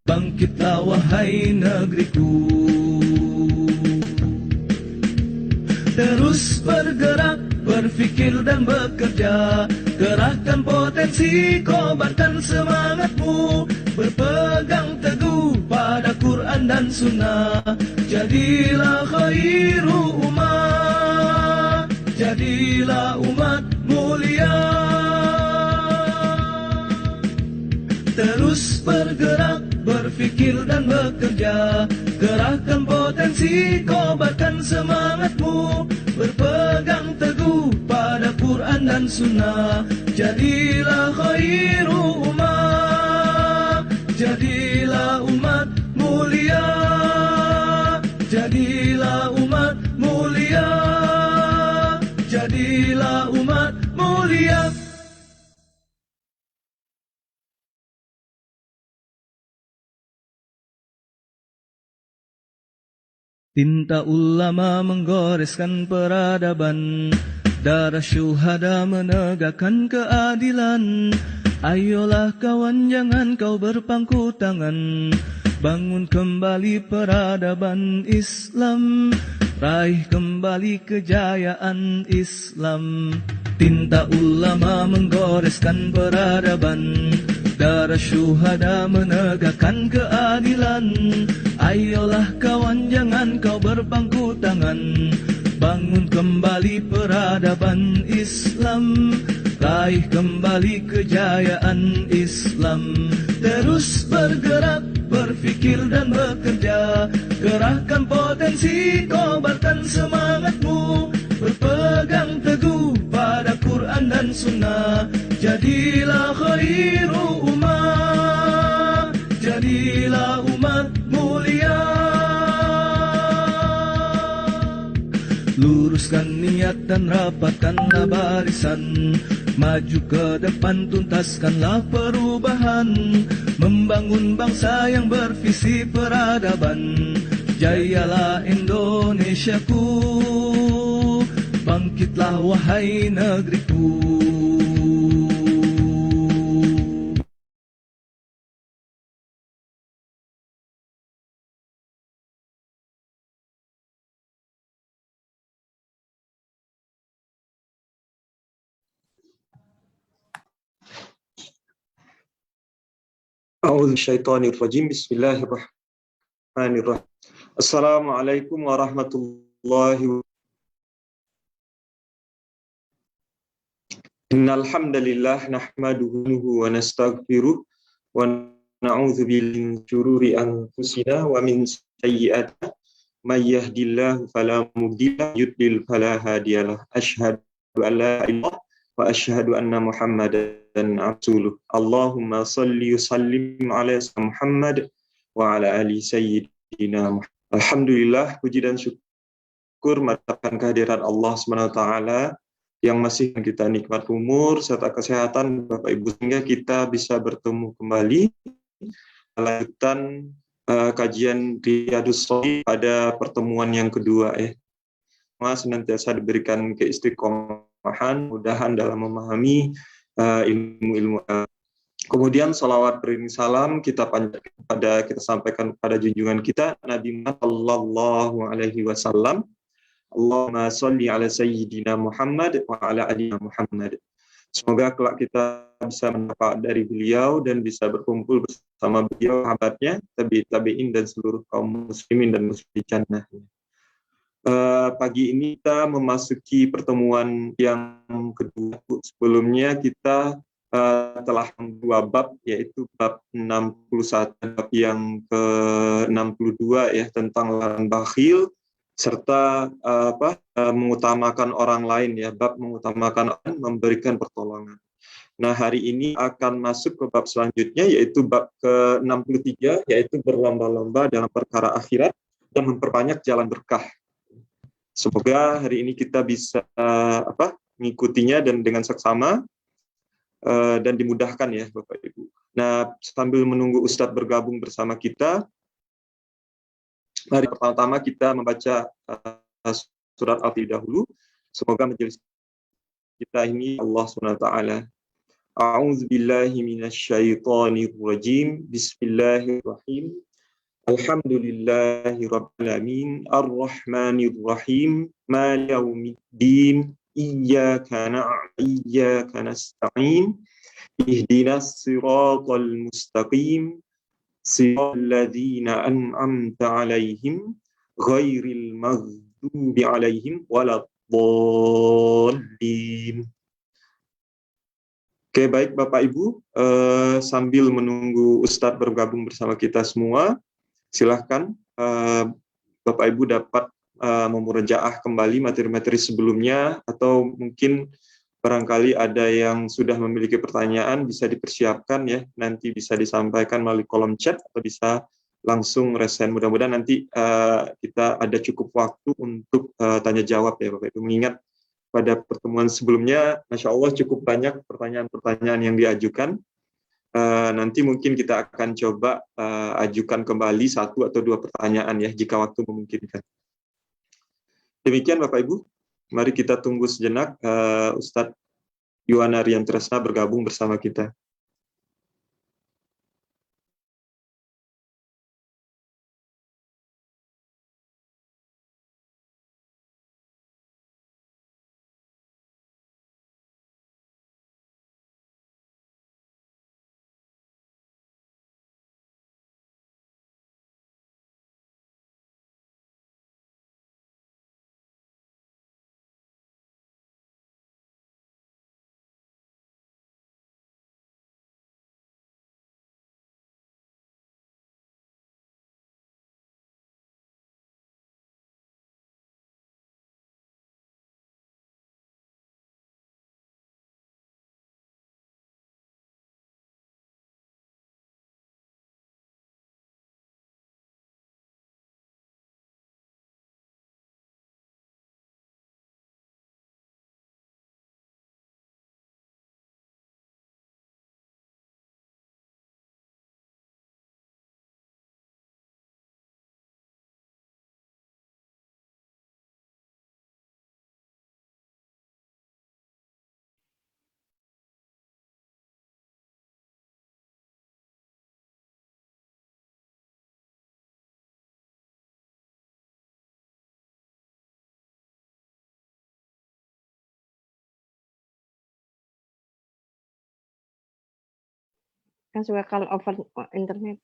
Bangkitlah wahai negeriku, terus bergerak, berpikir dan bekerja. Kerahkan potensi, kobarkan semangatmu, berpegang teguh pada Quran dan Sunnah. Jadilah khairu umat, jadilah umat mulia. Terus bergerak, berpikir dan bekerja. Kerahkan potensi, kobarkan semangatmu, berpegang teguh pada Quran dan Sunnah. Jadilah khairu umat, jadilah umat mulia. Jadilah umat mulia, jadilah umat mulia. Tinta ulama menggoreskan peradaban, darah syuhada menegakkan keadilan. Ayolah kawan, jangan kau berpangku tangan, bangun kembali peradaban Islam, raih kembali kejayaan Islam. Tinta ulama menggoreskan peradaban, darah syuhada menegakkan keadilan. Ayolah kawan, jangan kau berpangku tangan, bangun kembali peradaban Islam, raih kembali kejayaan Islam. Terus bergerak, berpikir dan bekerja. Kerahkan potensi, kobarkan semangatmu, berpegang teguh pada Quran dan Sunnah. Jadilah khairu umat, jadilah umat mulia. Luruskan niat dan rapatkanlah barisan, maju ke depan, tuntaskanlah perubahan, membangun bangsa yang bervisi peradaban. Jayalah Indonesiaku, bangkitlah wahai negeriku. A'udzubillahiminasyaitonirrajim. Bismillahirrahmanirrahim. Assalamualaikum warahmatullahi wabarakatuh. Innal hamdalillah nahmaduhu wa nastaghfiruh wa na'udzu billahi min syururi anfusina wa min sayyi'ati may yahdihillahu fala mudilla lahu, yudlil fala hadiyalah. Asyhadu an la ilaha illallah wa asyhadu anna Muhammadan abduhu. Allahumma shalli wa sallim ala Muhammad wa ala ali sayyidina Muhammad. Alhamdulillah, puji dan syukur mendapatkan kehadiran Allah SWT yang masih kita nikmat umur serta kesehatan Bapak Ibu, sehingga kita bisa bertemu kembali melanjutkan kajian Riyadhus Shalihin pada pertemuan yang kedua. Senantiasa diberikan keistiqomahan, mudahan dalam memahami ilmu-ilmu. Kemudian salawat beriring salam kita sampaikan kepada junjungan kita Nabi Muhammad sallallahu alaihi wasallam. Allahumma sholli ala sayyidina Muhammad wa ala ali Muhammad. Semoga kelak kita bisa mendapat dari beliau dan bisa berkumpul bersama beliau, sahabatnya, tabi'in dan seluruh kaum muslimin dan muslimat jannah. Pagi ini kita memasuki pertemuan yang kedua. Sebelumnya kita telah dua bab, yaitu bab 61, bab yang ke-62 tentang larangan bakhil serta mengutamakan orang lain, bab mengutamakan orang, memberikan pertolongan. Nah, hari ini akan masuk ke bab selanjutnya, yaitu bab ke-63, yaitu berlomba-lomba dalam perkara akhirat dan memperbanyak jalan berkah. Semoga hari ini kita bisa mengikutinya dan dengan seksama dan dimudahkan ya Bapak Ibu. Nah, sambil menunggu Ustadz bergabung bersama kita, mari pertama-tama kita membaca surat Al-Fatihah dahulu. Semoga majelis kita ini Allah SWT A'udzu billahi minasyaitonir rajim. Bismillahirrahmanirrahim. Alhamdulillahi rabbil alamin. Arrahmanir rahim. Maliki yaumiddin. Iyyaka na'budu wa iyyaka nasta'in. Ihdinas siratal mustaqim. Siratal ladzina an'amta 'alaihim ghairil maghdubi 'alaihim waladdallin. Oke, baik Bapak Ibu, sambil menunggu Ustadz bergabung bersama kita semua, silahkan Bapak Ibu dapat memurojaah kembali materi-materi sebelumnya, atau mungkin barangkali ada yang sudah memiliki pertanyaan bisa dipersiapkan ya, nanti bisa disampaikan melalui kolom chat atau bisa langsung resen. Mudah-mudahan nanti kita ada cukup waktu untuk tanya jawab ya Bapak Ibu, mengingat pada pertemuan sebelumnya, Masya Allah cukup banyak pertanyaan-pertanyaan yang diajukan. Nanti mungkin kita akan coba ajukan kembali 1 atau 2 pertanyaan ya, jika waktu memungkinkan. Demikian Bapak Ibu, mari kita tunggu sejenak Ustadz Yuwana Riantresna bergabung bersama kita. Kan suka kalau over internet.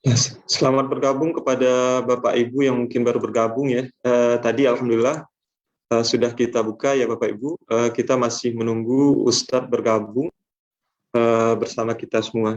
Ya, selamat bergabung kepada Bapak Ibu yang mungkin baru bergabung ya. Tadi Alhamdulillah sudah kita buka ya Bapak Ibu. Kita masih menunggu Ustadz bergabung bersama kita semua.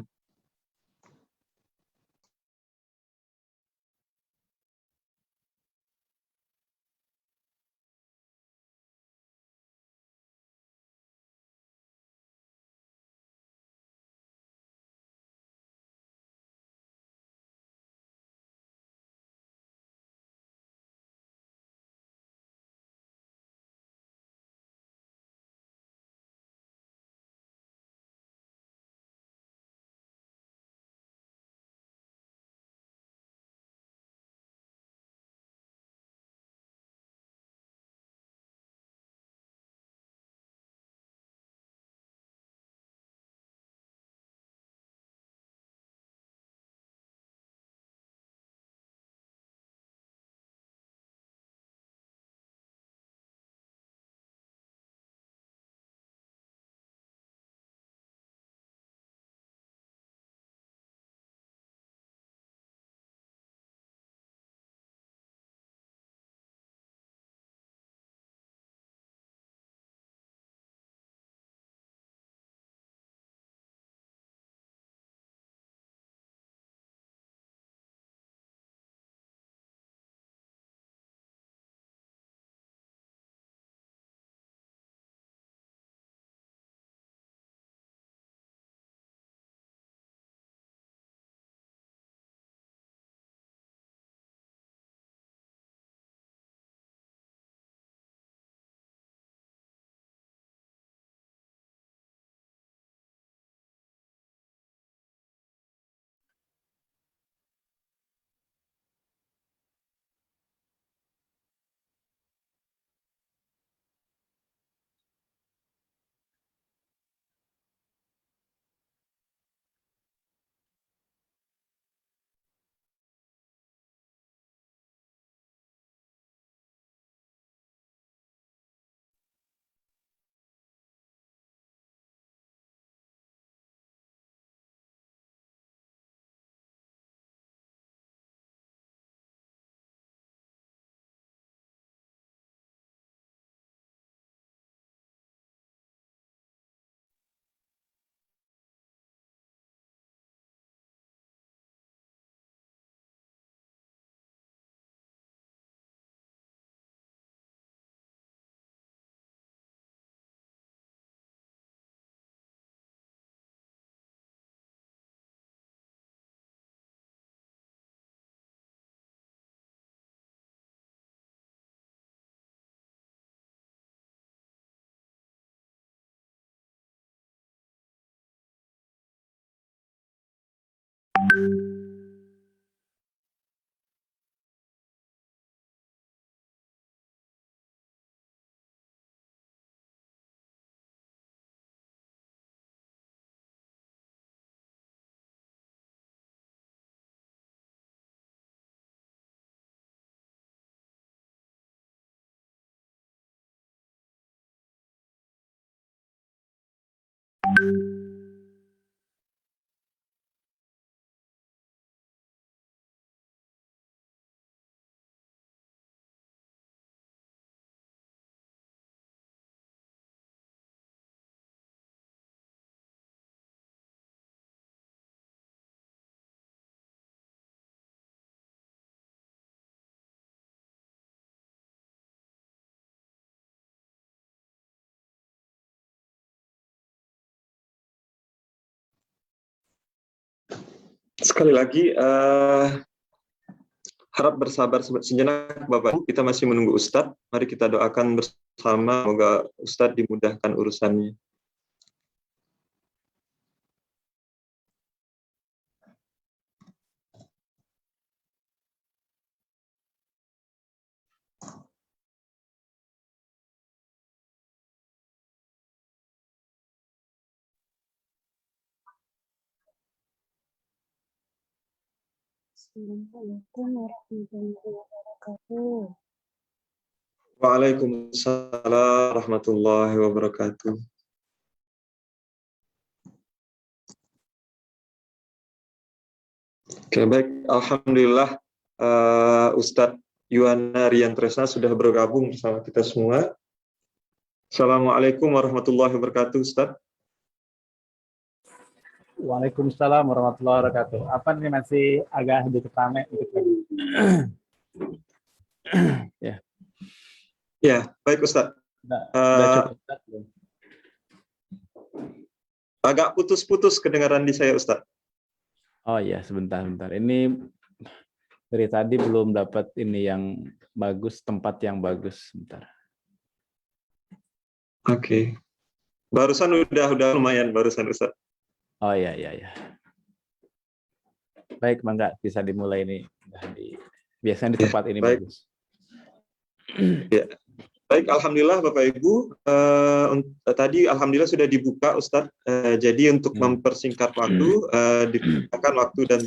Sekali lagi, harap bersabar sejenak Bapak Ibu, kita masih menunggu Ustadz. Mari kita doakan bersama, semoga Ustadz dimudahkan urusannya. Assalamualaikum warahmatullahi wabarakatuh. Waalaikumsalam warahmatullahi wabarakatuh. Oke, baik. Alhamdulillah Ustadz Yuwana Rian Tresna sudah bergabung bersama kita semua. Assalamualaikum warahmatullahi wabarakatuh, Ustadz. Waalaikumsalam warahmatullahi wabarakatuh. Apa nih, masih agak sedikit rame dikit lagi. Ya. Ya, baik Ustadz. Udah cukup, Ustaz, belum? Agak putus-putus kedengaran di saya, Ustadz. Oh iya, sebentar. Ini dari tadi belum dapat ini yang bagus, tempat yang bagus. Sebentar. Oke. Barusan udah lumayan barusan, Ustadz. Oh iya. Baik, Mangga, bisa dimulai ini. Biasanya di tempat ini baik. bagus. Ya. Baik, alhamdulillah Bapak Ibu. Tadi alhamdulillah sudah dibuka, Ustadz. Jadi untuk mempersingkat waktu, dibukakan waktu dan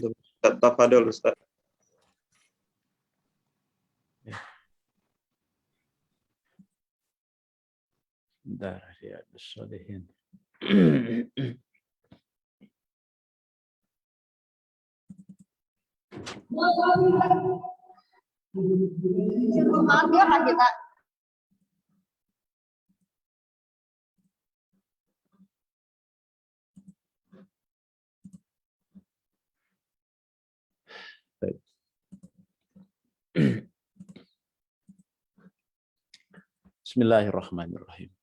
tafadhol, Ustadz. Bentar, ya, Sholihin. Maaf ya Kak kita. Bismillahirrahmanirrahim.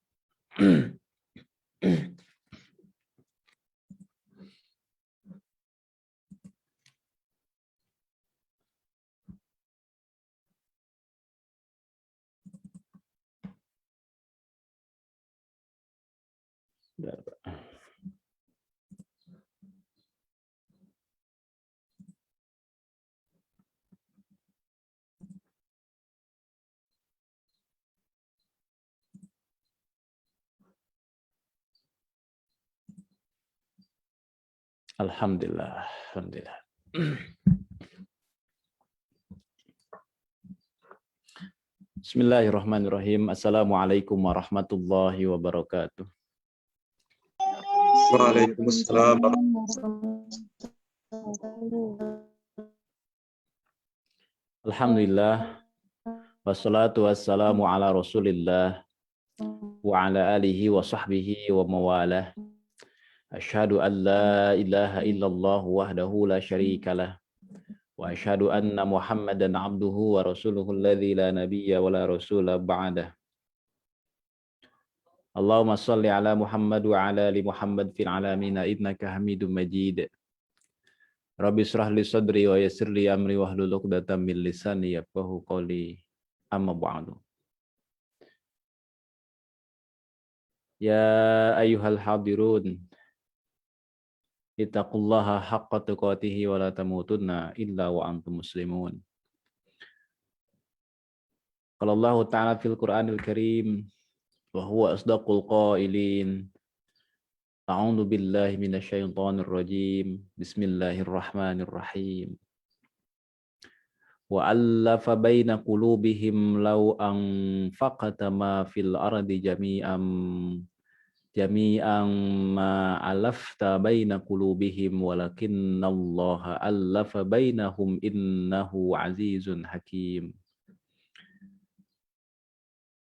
Alhamdulillah. Bismillahirrahmanirrahim. Assalamualaikum warahmatullahi wabarakatuh. Waalaikumsalam. Alhamdulillah. Wassalatu wassalamu ala Rasulillah wa ala alihi wa sahbihi wa mawalah. Asyhadu an la ilaha illallah wahdahu la syarikalah. Wa asyhadu anna Muhammadan abduhu wa rasuluhu alladzi la nabiyya wa la rasula ba'dah. Allahumma shalli ala Muhammad wa ala ali Muhammad fil alamin innaka Hamidum Majid. Rabbi shrah li sadri wa yassir li amri wahlul 'uqdatam min lisani yafqahu qawli. Amma ba'du. Ya ayyuhal hadirun, ittaqullaha haqqa tuqatih wa la tamutunna illa wa antum muslimun. Qala Allah Ta'ala fil Qur'anil Karim wa huwa asdaqul qailin. A'udzu billahi minasyaitonir rajim. Bismillahirrahmanirrahim. Wa allafa baina qulubihim law anfaqata ma fil ardi jami'an jami'an ma alafta baina qulubihim walakinnallaha alafa bainahum innahu azizun hakim.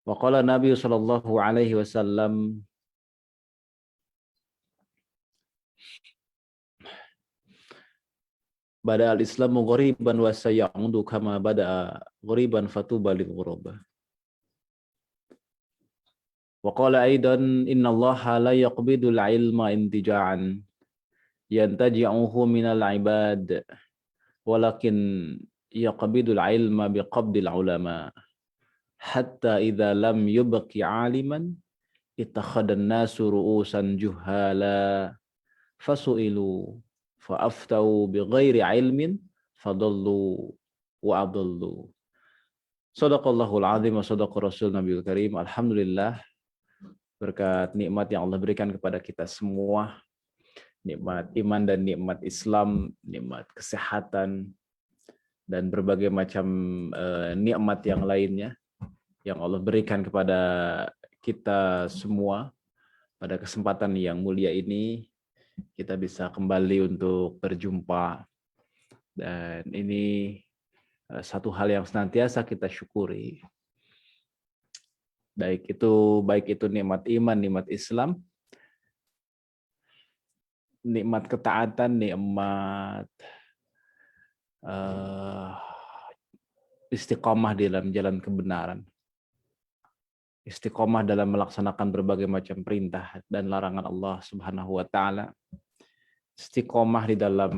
Wa qala Nabi sallallahu alaihi wasallam bada al-islamu ghariban wa sayaudu kama bada ghariban fatuba lil ghuraba. Wa qala aidan innallaha la yaqbidul ilma intija'an yantaji'uhu minal ibad walakin yaqbidul ilma biqabdil ulama hatta idza lam yubqi 'aliman ittakhadhan nasu ru'usan juhala fasu'ilu fa'aftau bighairi ilmin fadallu wa adallu. Shadaqallahul azim wa shadaqa rasul nabiyul karim. Alhamdulillah, berkat nikmat yang Allah berikan kepada kita semua, nikmat iman dan nikmat Islam, nikmat kesehatan, dan berbagai macam nikmat yang lainnya yang Allah berikan kepada kita semua. Pada kesempatan yang mulia ini, kita bisa kembali untuk berjumpa. Dan ini satu hal yang senantiasa kita syukuri. Baik itu nikmat iman, nikmat Islam, nikmat ketaatan, nikmat istiqomah dalam jalan kebenaran, istiqomah dalam melaksanakan berbagai macam perintah dan larangan Allah Subhanahu wa taala, istiqomah di dalam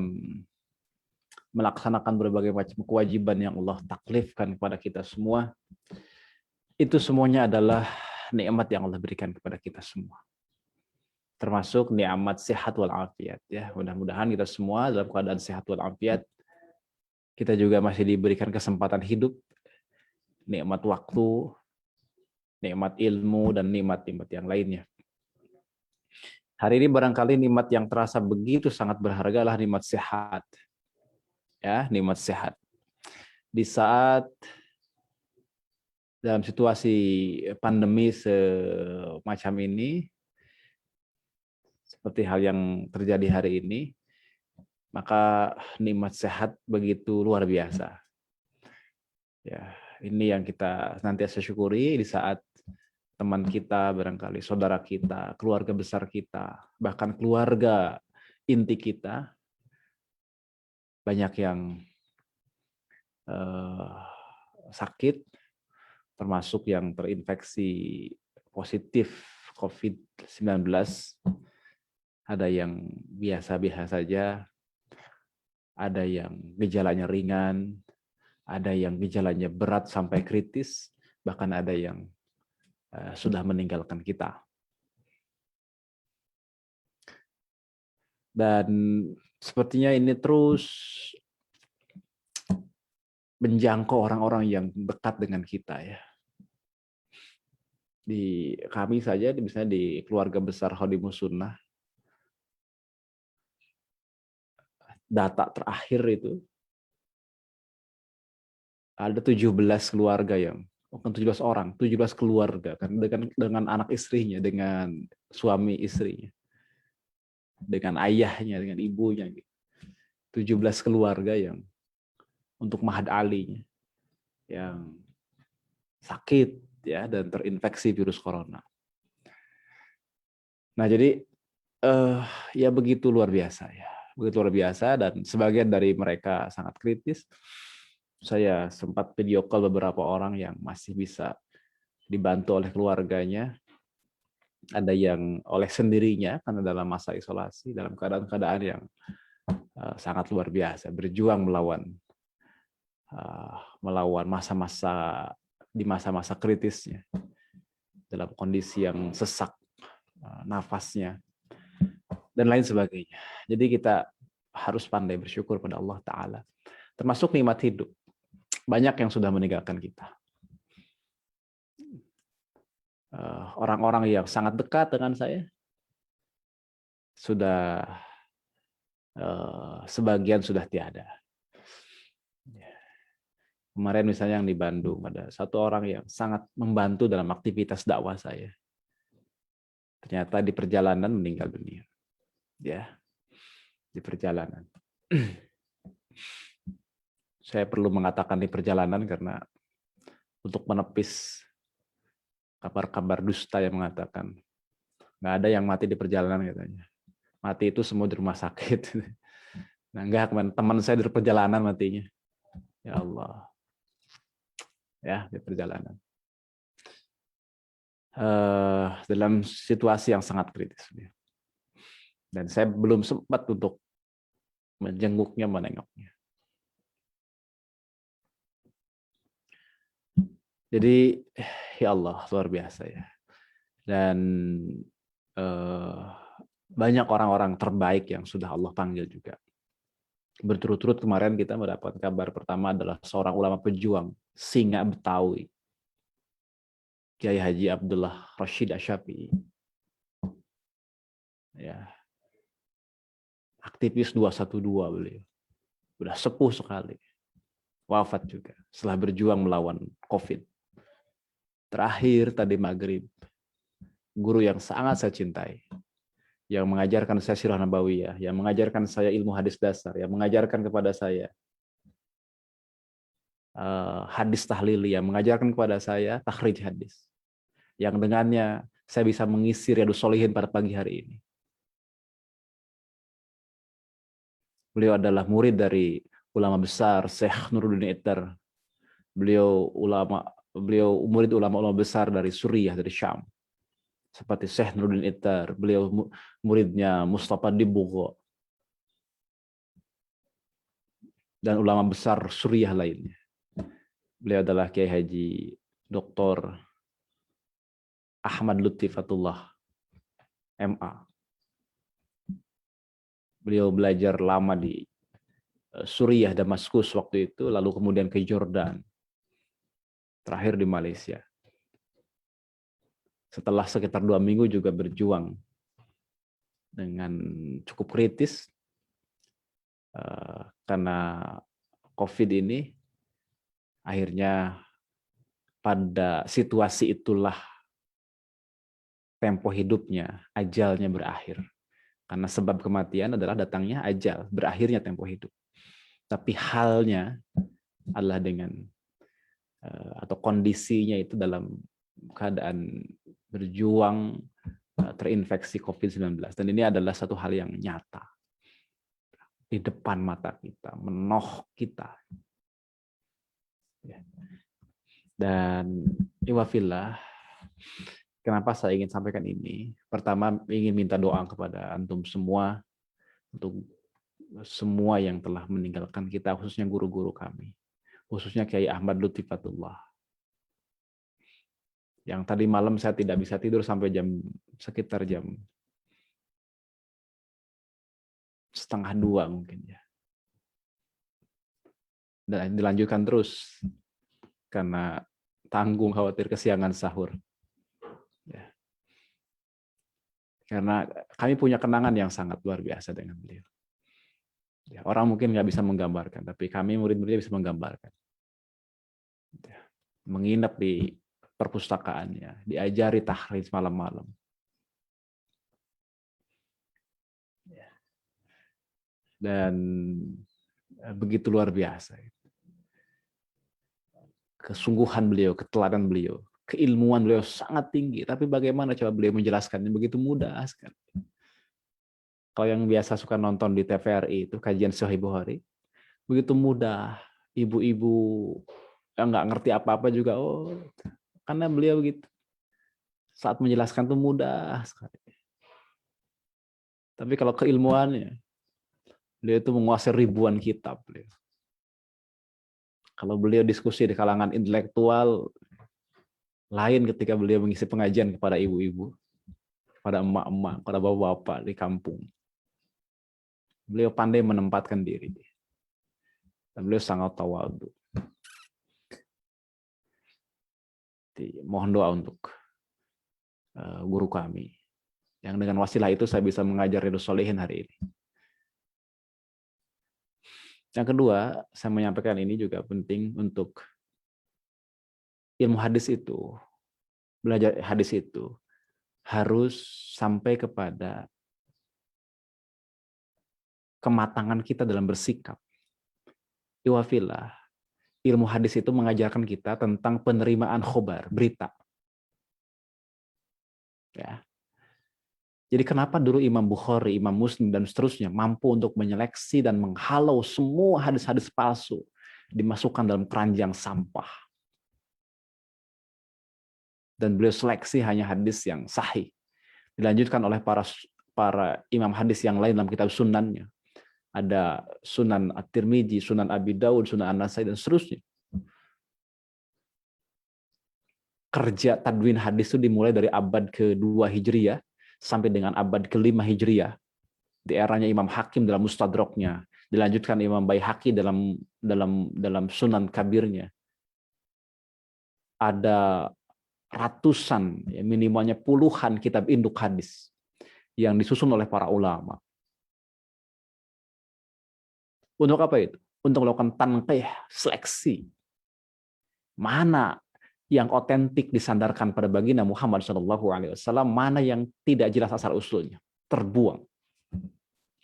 melaksanakan berbagai macam kewajiban yang Allah taklifkan kepada kita semua. Itu semuanya adalah nikmat yang Allah berikan kepada kita semua. Termasuk nikmat sehat wal afiat, ya. Mudah-mudahan kita semua dalam keadaan sehat wal afiat. Kita juga masih diberikan kesempatan hidup, nikmat waktu, nikmat ilmu, dan nikmat-nikmat yang lainnya. Hari ini barangkali nikmat yang terasa begitu sangat berharga adalah nikmat sehat. Ya, nikmat sehat. Di saat dalam situasi pandemi semacam ini, seperti hal yang terjadi hari ini, maka nikmat sehat begitu luar biasa. Ya, ini yang kita senantiasa syukuri di saat teman kita, barangkali saudara kita, keluarga besar kita, bahkan keluarga inti kita, banyak yang sakit, termasuk yang terinfeksi positif COVID-19, ada yang biasa-biasa saja, ada yang gejalanya ringan, ada yang gejalanya berat sampai kritis, bahkan ada yang sudah meninggalkan kita. Dan sepertinya ini terus menjangkau orang-orang yang dekat dengan kita, ya. Di kami saja, misalnya di keluarga besar Khadimus Sunnah, data terakhir itu ada 17 keluarga yang, bukan 17 orang, 17 keluarga kan, dengan anak istrinya, dengan suami istrinya, dengan ayahnya, dengan ibunya, 17 keluarga yang untuk Mahat Ali yang sakit, ya, dan terinfeksi virus corona. Nah, jadi ya begitu luar biasa, ya. Begitu luar biasa, dan sebagian dari mereka sangat kritis. Saya sempat video call beberapa orang yang masih bisa dibantu oleh keluarganya. Ada yang oleh sendirinya karena dalam masa isolasi, dalam keadaan-keadaan yang sangat luar biasa, berjuang melawan masa-masa di masa-masa kritisnya, dalam kondisi yang sesak nafasnya, dan lain sebagainya. Jadi kita harus pandai bersyukur pada Allah Ta'ala. Termasuk nikmat hidup. Banyak yang sudah meninggalkan kita. Orang-orang yang sangat dekat dengan saya, sudah sebagian sudah tiada. Kemarin misalnya yang di Bandung, ada satu orang yang sangat membantu dalam aktivitas dakwah saya. Ternyata di perjalanan meninggal dunia. Ya, di perjalanan. Saya perlu mengatakan di perjalanan karena untuk menepis kabar-kabar dusta yang mengatakan nggak ada yang mati di perjalanan katanya. Mati itu semua di rumah sakit. Nah, enggak, teman saya di perjalanan matinya. Ya Allah. Ya, di perjalanan. Dalam situasi yang sangat kritis. Dan saya belum sempat untuk menjenguknya, menengoknya. Jadi, ya Allah, luar biasa ya. Dan banyak orang-orang terbaik yang sudah Allah panggil juga. Berturut-turut kemarin kita mendapat kabar pertama adalah seorang ulama pejuang, singa Betawi, Kiai Haji Abdullah Rashid Asy-Syafi'i. Ya. Aktivis 212 beliau. Sudah sepuh sekali. Wafat juga setelah berjuang melawan COVID. Terakhir tadi maghrib, guru yang sangat saya cintai, yang mengajarkan saya sirah nabawiyah, yang mengajarkan saya ilmu hadis dasar, yang mengajarkan kepada saya hadis tahlili, yang mengajarkan kepada saya takhrij hadis, yang dengannya saya bisa mengisi Riyadhus Shalihin pada pagi hari ini. Beliau adalah murid dari ulama besar Syekh Nuruddin Ittar. Beliau murid ulama-ulama besar dari Suriah, dari Syam. Seperti Syekh Nuruddin Ittar, beliau muridnya Mustafa Dibugho. Dan ulama besar Suriah lainnya. Beliau adalah Kiai Haji Dr. Ahmad Lutfi Fatullah, MA. Beliau belajar lama di Suriah, Damaskus waktu itu, lalu kemudian ke Jordan. Terakhir di Malaysia. Setelah sekitar 2 minggu juga berjuang dengan cukup kritis karena COVID ini, akhirnya pada situasi itulah tempo hidupnya, ajalnya berakhir. Karena sebab kematian adalah datangnya ajal, berakhirnya tempo hidup. Tapi halnya adalah dengan atau kondisinya itu dalam keadaan berjuang terinfeksi COVID-19. Dan ini adalah satu hal yang nyata. Di depan mata kita, menoh kita. Dan iwafillah, kenapa saya ingin sampaikan ini? Pertama, ingin minta doa kepada antum semua, untuk semua yang telah meninggalkan kita, khususnya guru-guru kami. Khususnya Kiai Ahmad Lutfi Fatullah. Yang tadi malam saya tidak bisa tidur sampai sekitar jam 1:30 mungkin ya. Dan dilanjutkan terus karena tanggung khawatir kesiangan sahur. Ya. Karena kami punya kenangan yang sangat luar biasa dengan beliau. Ya, orang mungkin nggak bisa menggambarkan, tapi kami murid-muridnya bisa menggambarkan. Ya. Menginap di perpustakaannya, diajari tahrij malam-malam. Ya. Dan begitu luar biasa. Kesungguhan beliau, keteladan beliau, keilmuan beliau sangat tinggi. Tapi bagaimana coba beliau menjelaskannya begitu mudah sekali. Kalau yang biasa suka nonton di TVRI itu kajian Sahih Bukhari, begitu mudah. Ibu-ibu yang nggak ngerti apa-apa juga, karena beliau begitu. Saat menjelaskan tuh mudah sekali. Tapi kalau keilmuannya, beliau itu menguasai ribuan kitab. Beliau. Kalau beliau diskusi di kalangan intelektual, lain ketika beliau mengisi pengajian kepada ibu-ibu, kepada emak-emak, kepada bapak-bapak di kampung. Beliau pandai menempatkan diri. Dan beliau sangat tawadhu. Mohon doa untuk guru kami. Yang dengan wasilah itu saya bisa mengajar Riyadhus Shalihin hari ini. Yang kedua, saya menyampaikan ini juga penting untuk ilmu hadis itu, belajar hadis itu, harus sampai kepada kematangan kita dalam bersikap. Iwafillah, ilmu hadis itu mengajarkan kita tentang penerimaan khobar, berita. Ya. Jadi kenapa dulu Imam Bukhari, Imam Muslim, dan seterusnya mampu untuk menyeleksi dan menghalau semua hadis-hadis palsu, dimasukkan dalam keranjang sampah. Dan beliau seleksi hanya hadis yang sahih. Dilanjutkan oleh para imam hadis yang lain dalam kitab sunannya. Ada Sunan At-Tirmidzi, Sunan Abi Daud, Sunan An-Nasai, dan seterusnya. Kerja tadwin hadis itu dimulai dari abad ke-2 Hijriyah sampai dengan abad ke-5 Hijriyah. Di eranya Imam Hakim dalam Mustadraknya, dilanjutkan Imam Baihaqi dalam Sunan Kabirnya. Ada ratusan, ya minimalnya puluhan kitab induk hadis yang disusun oleh para ulama. Untuk apa itu? Untuk melakukan tanqih, seleksi. Mana yang otentik disandarkan pada baginda Muhammad SAW, mana yang tidak jelas asal-usulnya, terbuang.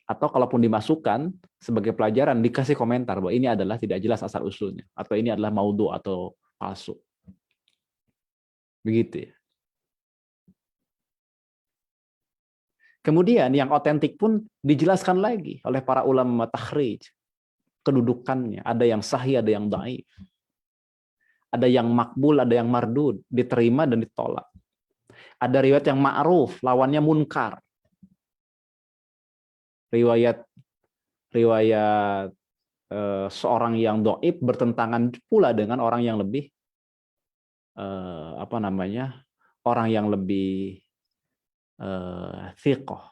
Atau kalaupun dimasukkan sebagai pelajaran, dikasih komentar bahwa ini adalah tidak jelas asal-usulnya, atau ini adalah maudhu atau palsu. Begitu ya. Kemudian yang otentik pun dijelaskan lagi oleh para ulama takhrij. Kedudukannya, ada yang sahih, ada yang dhaif. Ada yang makbul, ada yang mardud, diterima dan ditolak. Ada riwayat yang ma'ruf, lawannya munkar. Riwayat seorang yang dhaif bertentangan pula dengan orang yang lebih orang yang lebih thiqah.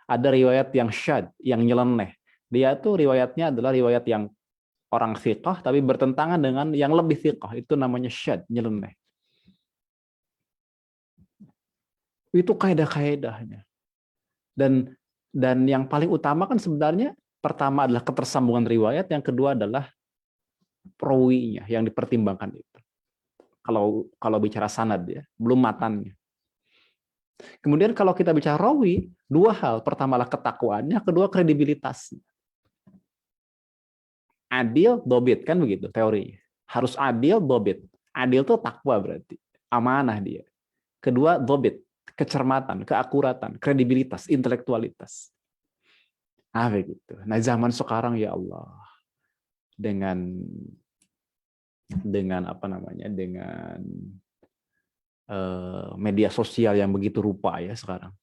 Ada riwayat yang syad, yang nyeleneh. Dia tuh riwayatnya adalah riwayat yang orang thiqah tapi bertentangan dengan yang lebih thiqah. Itu namanya syad, nyeleneh. Itu kaidah-kaidahnya. Dan yang paling utama kan sebenarnya pertama adalah ketersambungan riwayat, yang kedua adalah perawinya yang dipertimbangkan itu. Kalau bicara sanad ya, belum matannya. Kemudian kalau kita bicara rawi, dua hal. Pertama adalah ketakwaannya, kedua kredibilitasnya. Adil, dobit, kan begitu teorinya. Harus adil, dobit. Adil itu takwa berarti. Amanah dia. Kedua, dobit. Kecermatan, keakuratan, kredibilitas, intelektualitas. Nah begitu. Nah zaman sekarang ya Allah. Dengan media sosial yang begitu rupa ya sekarang.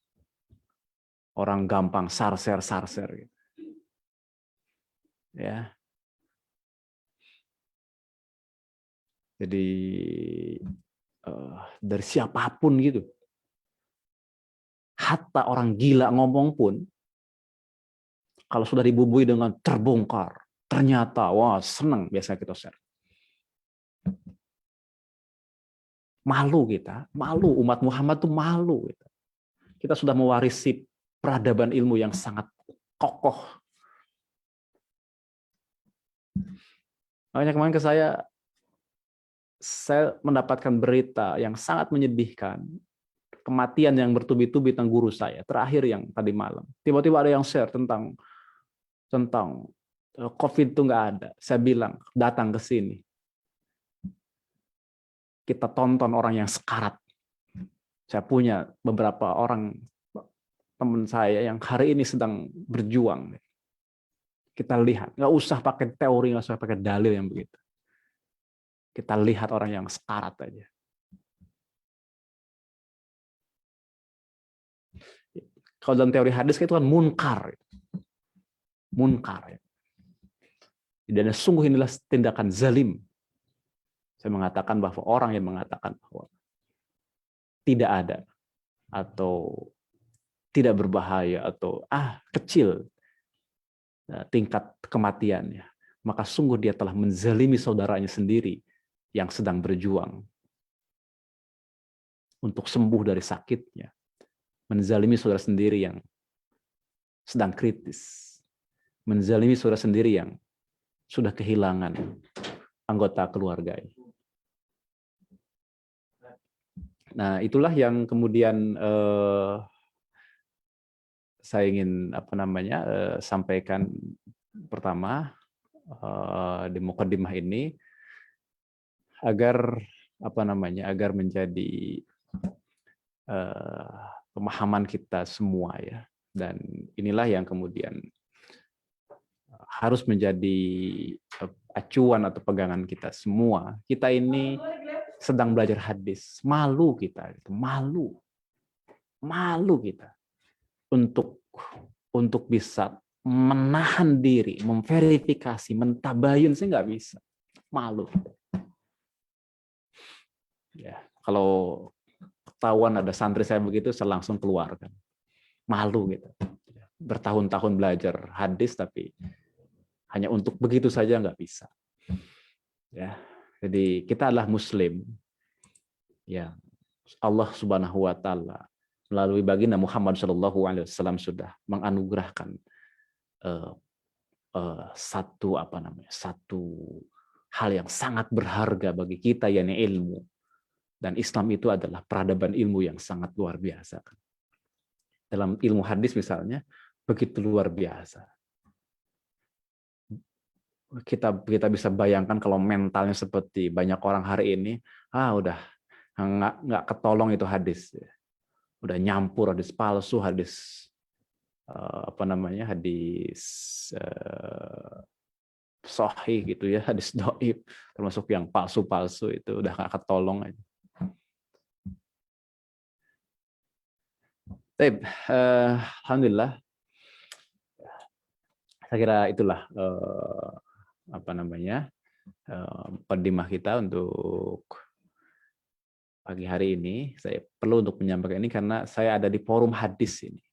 Orang gampang sarser gitu. Ya. Jadi dari siapapun gitu. Hatta orang gila ngomong pun kalau sudah dibumbui dengan terbongkar, ternyata wah senang biasanya kita share. Malu kita, malu umat Muhammad tuh malu gitu. Kita sudah mewarisi peradaban ilmu yang sangat kokoh. Makanya kemarin ke saya mendapatkan berita yang sangat menyedihkan. Kematian yang bertubi-tubi tentang guru saya, terakhir yang tadi malam. Tiba-tiba ada yang share tentang COVID itu nggak ada. Saya bilang, datang ke sini. Kita tonton orang yang sekarat. Saya punya beberapa orang teman saya yang hari ini sedang berjuang. Kita lihat, nggak usah pakai teori, nggak usah pakai dalil yang begitu. Kita lihat orang yang sekarat aja. Kalau dalam teori hadis itu kan munkar. Munkar. Dan sungguh inilah tindakan zalim. Saya mengatakan bahwa orang yang mengatakan bahwa tidak ada atau tidak berbahaya atau kecil tingkat kematiannya, maka sungguh dia telah menzalimi saudaranya sendiri yang sedang berjuang untuk sembuh dari sakitnya. Menzalimi saudara sendiri yang sedang kritis. Menzalimi saudara sendiri yang sudah kehilangan anggota keluarganya. Nah, itulah yang kemudian saya ingin sampaikan pertama di mukadimah ini agar agar menjadi pemahaman kita semua ya. Dan inilah yang kemudian harus menjadi acuan atau pegangan kita semua. Kita ini sedang belajar hadis, malu kita, malu kita untuk bisa menahan diri, memverifikasi, mentabayun, saya nggak bisa, malu. Ya, kalau ketahuan ada santri saya begitu, saya langsung keluarkan, malu gitu. Bertahun-tahun belajar hadis, tapi hanya untuk begitu saja nggak bisa. Ya, jadi kita adalah Muslim. Ya, Allah Subhanahu Wa Taala melalui baginda Muhammad SAW sudah menganugerahkan satu hal yang sangat berharga bagi kita, yakni ilmu. Dan Islam itu adalah peradaban ilmu yang sangat luar biasa. Dalam ilmu hadis misalnya, begitu luar biasa. Kita bisa bayangkan kalau mentalnya seperti banyak orang hari ini, udah nggak ketolong itu hadis, udah nyampur hadis palsu, hadis hadis sahih gitu ya, hadis dhaif, termasuk yang palsu-palsu itu udah nggak ketolong aja. Baik, alhamdulillah. Saya kira itulah mukadimah kita untuk pagi hari ini. Saya perlu untuk menyampaikan ini karena saya ada di forum hadis ini.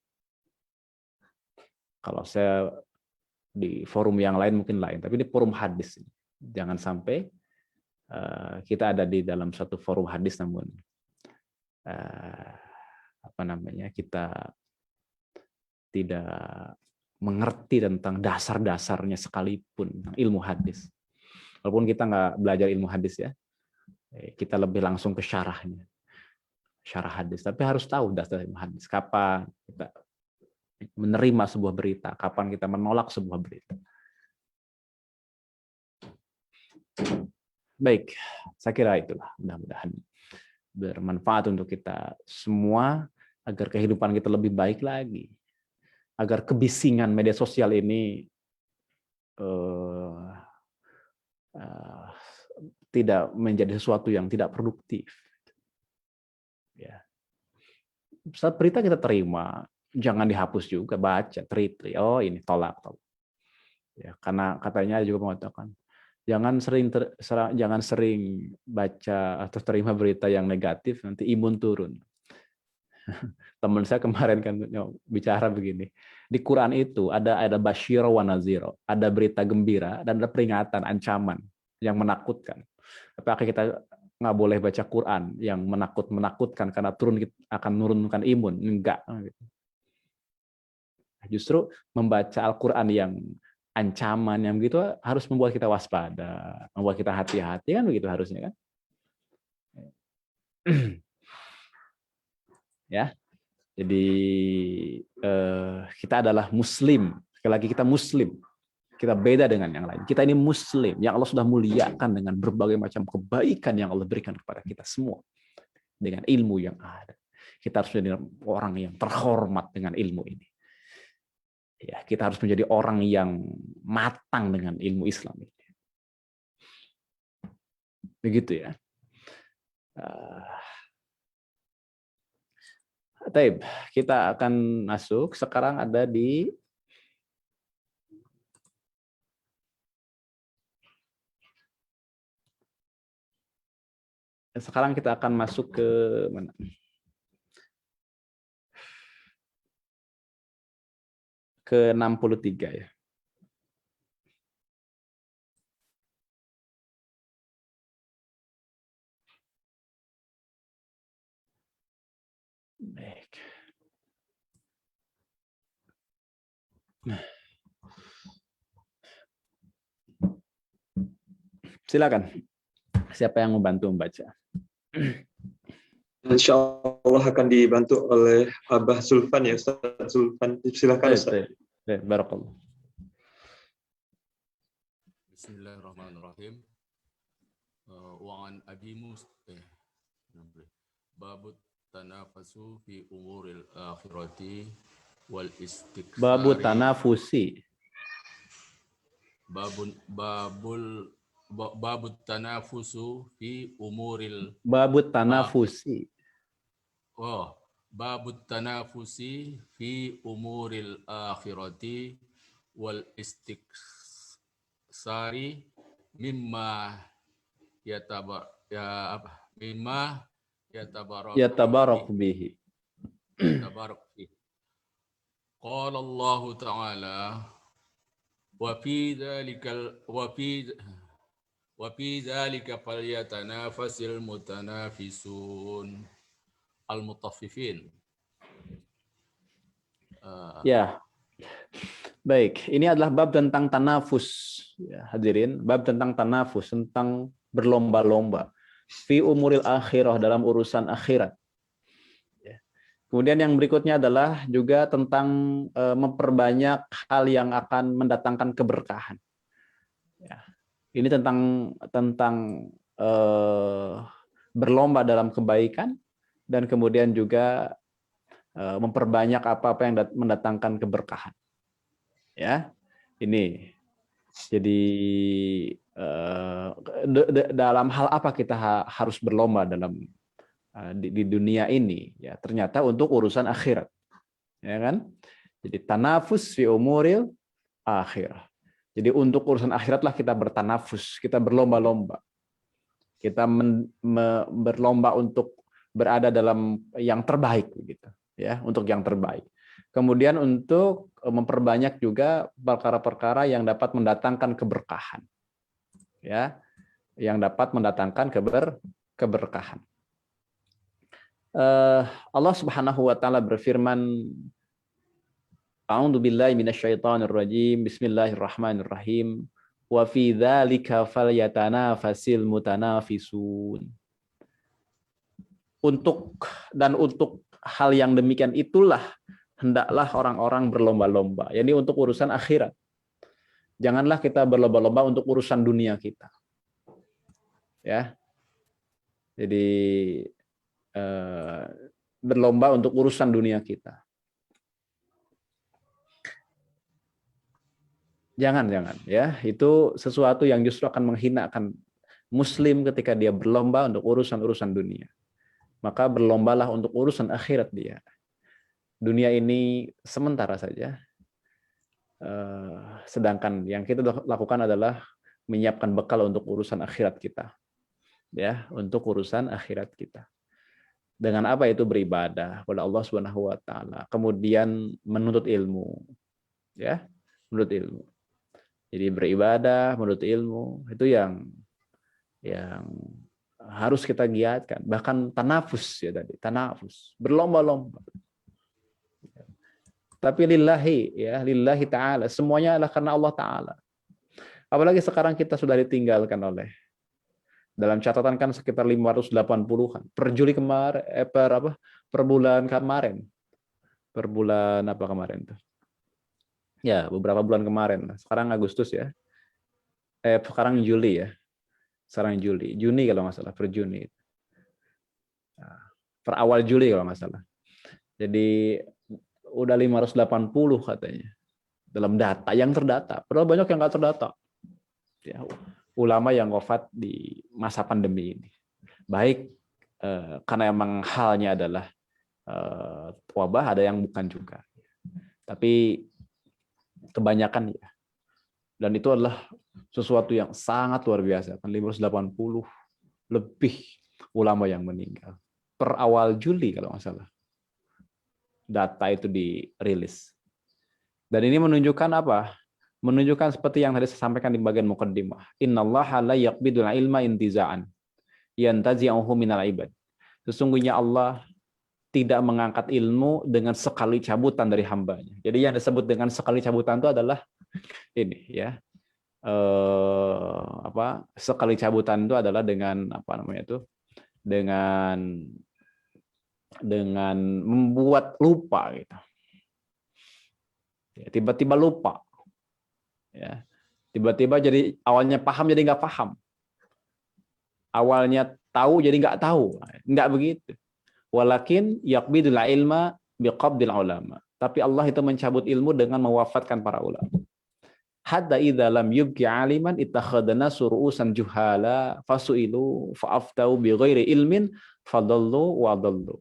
Kalau saya di forum yang lain mungkin lain, tapi di forum hadis ini. Jangan sampai kita ada di dalam satu forum hadis namun kita tidak mengerti tentang dasar-dasarnya sekalipun ilmu hadis. Walaupun kita nggak belajar ilmu hadis ya, kita lebih langsung ke syarahnya, syarah hadis. Tapi harus tahu dasar ilmu hadis. Kapan kita menerima sebuah berita, kapan kita menolak sebuah berita. Baik, saya kira itulah. Mudah-mudahan bermanfaat untuk kita semua agar kehidupan kita lebih baik lagi. Agar kebisingan media sosial ini tidak menjadi sesuatu yang tidak produktif. Ya. Saat berita kita terima, jangan dihapus juga, baca, teliti. Oh ini tolak. Ya, karena katanya juga mengatakan jangan sering baca atau terima berita yang negatif, nanti imun turun. Teman saya kemarin kan bicara begini, di Quran itu ada basyira wa nazira, ada berita gembira dan ada peringatan, ancaman yang menakutkan. Apakah kita nggak boleh baca Quran yang menakutkan karena akan menurunkan imun? Enggak. Justru membaca Al-Quran yang ancaman yang begitu harus membuat kita waspada, membuat kita hati-hati, kan begitu harusnya kan? Ya, jadi kita adalah Muslim. Sekali lagi kita Muslim. Kita beda dengan yang lain. Kita ini Muslim yang Allah sudah muliakan dengan berbagai macam kebaikan yang Allah berikan kepada kita semua dengan ilmu yang ada. Kita harus menjadi orang yang terhormat dengan ilmu ini. Ya, kita harus menjadi orang yang matang dengan ilmu Islam ini. Begitu ya. Taib, kita akan masuk. Sekarang ada di kita akan masuk ke mana? Ke 63 ya. Baik. Silakan. Siapa yang membantu membaca? Insya Allah akan dibantu oleh Abah Zulfan ya, Ustaz Zulfan. Silakan Ustaz. Barakallah. Bismillahirrahmanirrahim. Wa an Abi Musa babut tanafasu fi umuril akhirati wal istiksari. Babu tanafusi. Babut tanafusu fi umuril. Babu tanafusi. Babut tanafusi fi umuril akhirati wal istiksari mimma Yatabarak bihi. Qala Allah Ta'ala wa fi dzalika falyatanafasil mutanafisun al-mutaffifin. Ya. Baik, ini adalah bab tentang tanafus. Ya, hadirin, bab tentang tanafus, tentang berlomba-lomba. Fi umuril akhirah, dalam urusan akhirat. Ya. Kemudian yang berikutnya adalah juga tentang memperbanyak hal yang akan mendatangkan keberkahan. Ya. Ini tentang berlomba dalam kebaikan, dan kemudian juga memperbanyak apa-apa yang mendatangkan keberkahan. Ya, ini jadi dalam hal apa kita harus berlomba dalam di dunia ini? Ya, ternyata untuk urusan akhirat, ya kan? Jadi tanafus fi umuril akhirah. Jadi untuk urusan akhiratlah kita bertanafus, kita berlomba-lomba, kita berlomba untuk berada dalam yang terbaik, begitu, ya, untuk yang terbaik. Kemudian untuk memperbanyak juga perkara-perkara yang dapat mendatangkan keberkahan, ya, yang dapat mendatangkan keberkahan. Allah Subhanahu wa taala berfirman, A'udzu billahi minasyaitonir rajim. Bismillahirrahmanirrahim. Wa fi dzalika falyatanafasil mutanafisun. Untuk hal yang demikian itulah hendaklah orang-orang berlomba-lomba. Yani untuk urusan akhirat. Janganlah kita berlomba-lomba untuk urusan dunia kita. Ya. Jadi berlomba untuk urusan dunia kita. Jangan ya. Itu sesuatu yang justru akan menghinakan muslim ketika dia berlomba untuk urusan-urusan dunia. Maka berlombalah untuk urusan akhirat dia. Dunia ini sementara saja, sedangkan yang kita lakukan adalah menyiapkan bekal untuk urusan akhirat kita, ya, untuk urusan akhirat kita. Dengan apa itu? Beribadah kepada Allah Subhanahu Wa Taala, kemudian menuntut ilmu, ya, menuntut ilmu. Jadi beribadah, menuntut ilmu itu yang harus kita giatkan. Bahkan tanafus, ya tadi, tanafus, berlomba-lomba. Tapi lillahi, ya, lillahi ta'ala. Semuanya adalah karena Allah Ta'ala. Apalagi sekarang kita sudah ditinggalkan oleh, dalam catatan kan sekitar 580-an. Per Juli kemarin, per bulan kemarin. Per bulan apa kemarin tuh? Ya, beberapa bulan kemarin. Sekarang Agustus ya. Sekarang Juli ya. Sekarang Juli. Juni kalau nggak salah, per Juni. Per awal Juli kalau nggak salah. Jadi udah 580 katanya dalam data yang terdata. Padahal banyak yang nggak terdata. Ya, ulama yang wafat di masa pandemi ini. Baik karena emang halnya adalah wabah, ada yang bukan juga. Tapi kebanyakan ya. Dan itu adalah sesuatu yang sangat luar biasa. 580 lebih ulama yang meninggal. Per awal Juli kalau nggak salah. Data itu dirilis. Dan ini menunjukkan apa? Menunjukkan seperti yang tadi saya sampaikan di bagian muqaddimah. Innallaha la yaqbidul ilma intiza'an yantazi'uhu minal ibad. Sesungguhnya Allah tidak mengangkat ilmu dengan sekali cabutan dari hambanya. Jadi yang disebut dengan sekali cabutan itu adalah ini ya. Sekali cabutan itu adalah dengan apa namanya itu? Dengan dengan membuat lupa gitu. Ya, tiba-tiba lupa. Ya. Tiba-tiba jadi awalnya paham jadi nggak paham. Awalnya tahu jadi nggak tahu. Nggak begitu. Walakin yaqbidul ilma biqabdil ulama. Tapi Allah itu mencabut ilmu dengan mewafatkan para ulama. Hatta idza lam yubqi aliman ittakhadna surusan juhala fasuilu fa'aftau bighairi ilmin fadallu wa dallu.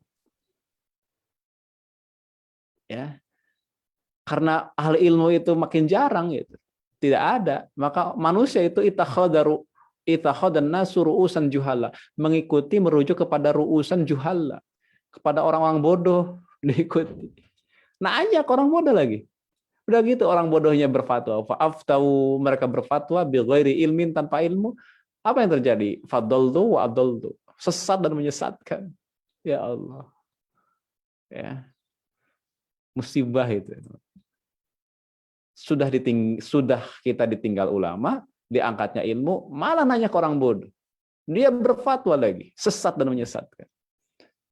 Ya. Karena ahli ilmu itu makin jarang gitu. Tidak ada, maka manusia itu ittakhadna surusan juhala, mengikuti merujuk kepada ru'usan juhala, kepada orang-orang bodoh diikuti. Nah, aja orang bodoh lagi. Udah gitu orang bodohnya berfatwa. Fa'aftau, mereka berfatwa bighairi ilmin, tanpa ilmu. Apa yang terjadi? Fadallu wa adallu. Sesat dan menyesatkan. Ya Allah. Ya. Musibah itu. Sudah kita ditinggal ulama, diangkatnya ilmu, malah nanya ke orang bodoh. Dia berfatwa lagi, sesat dan menyesatkan.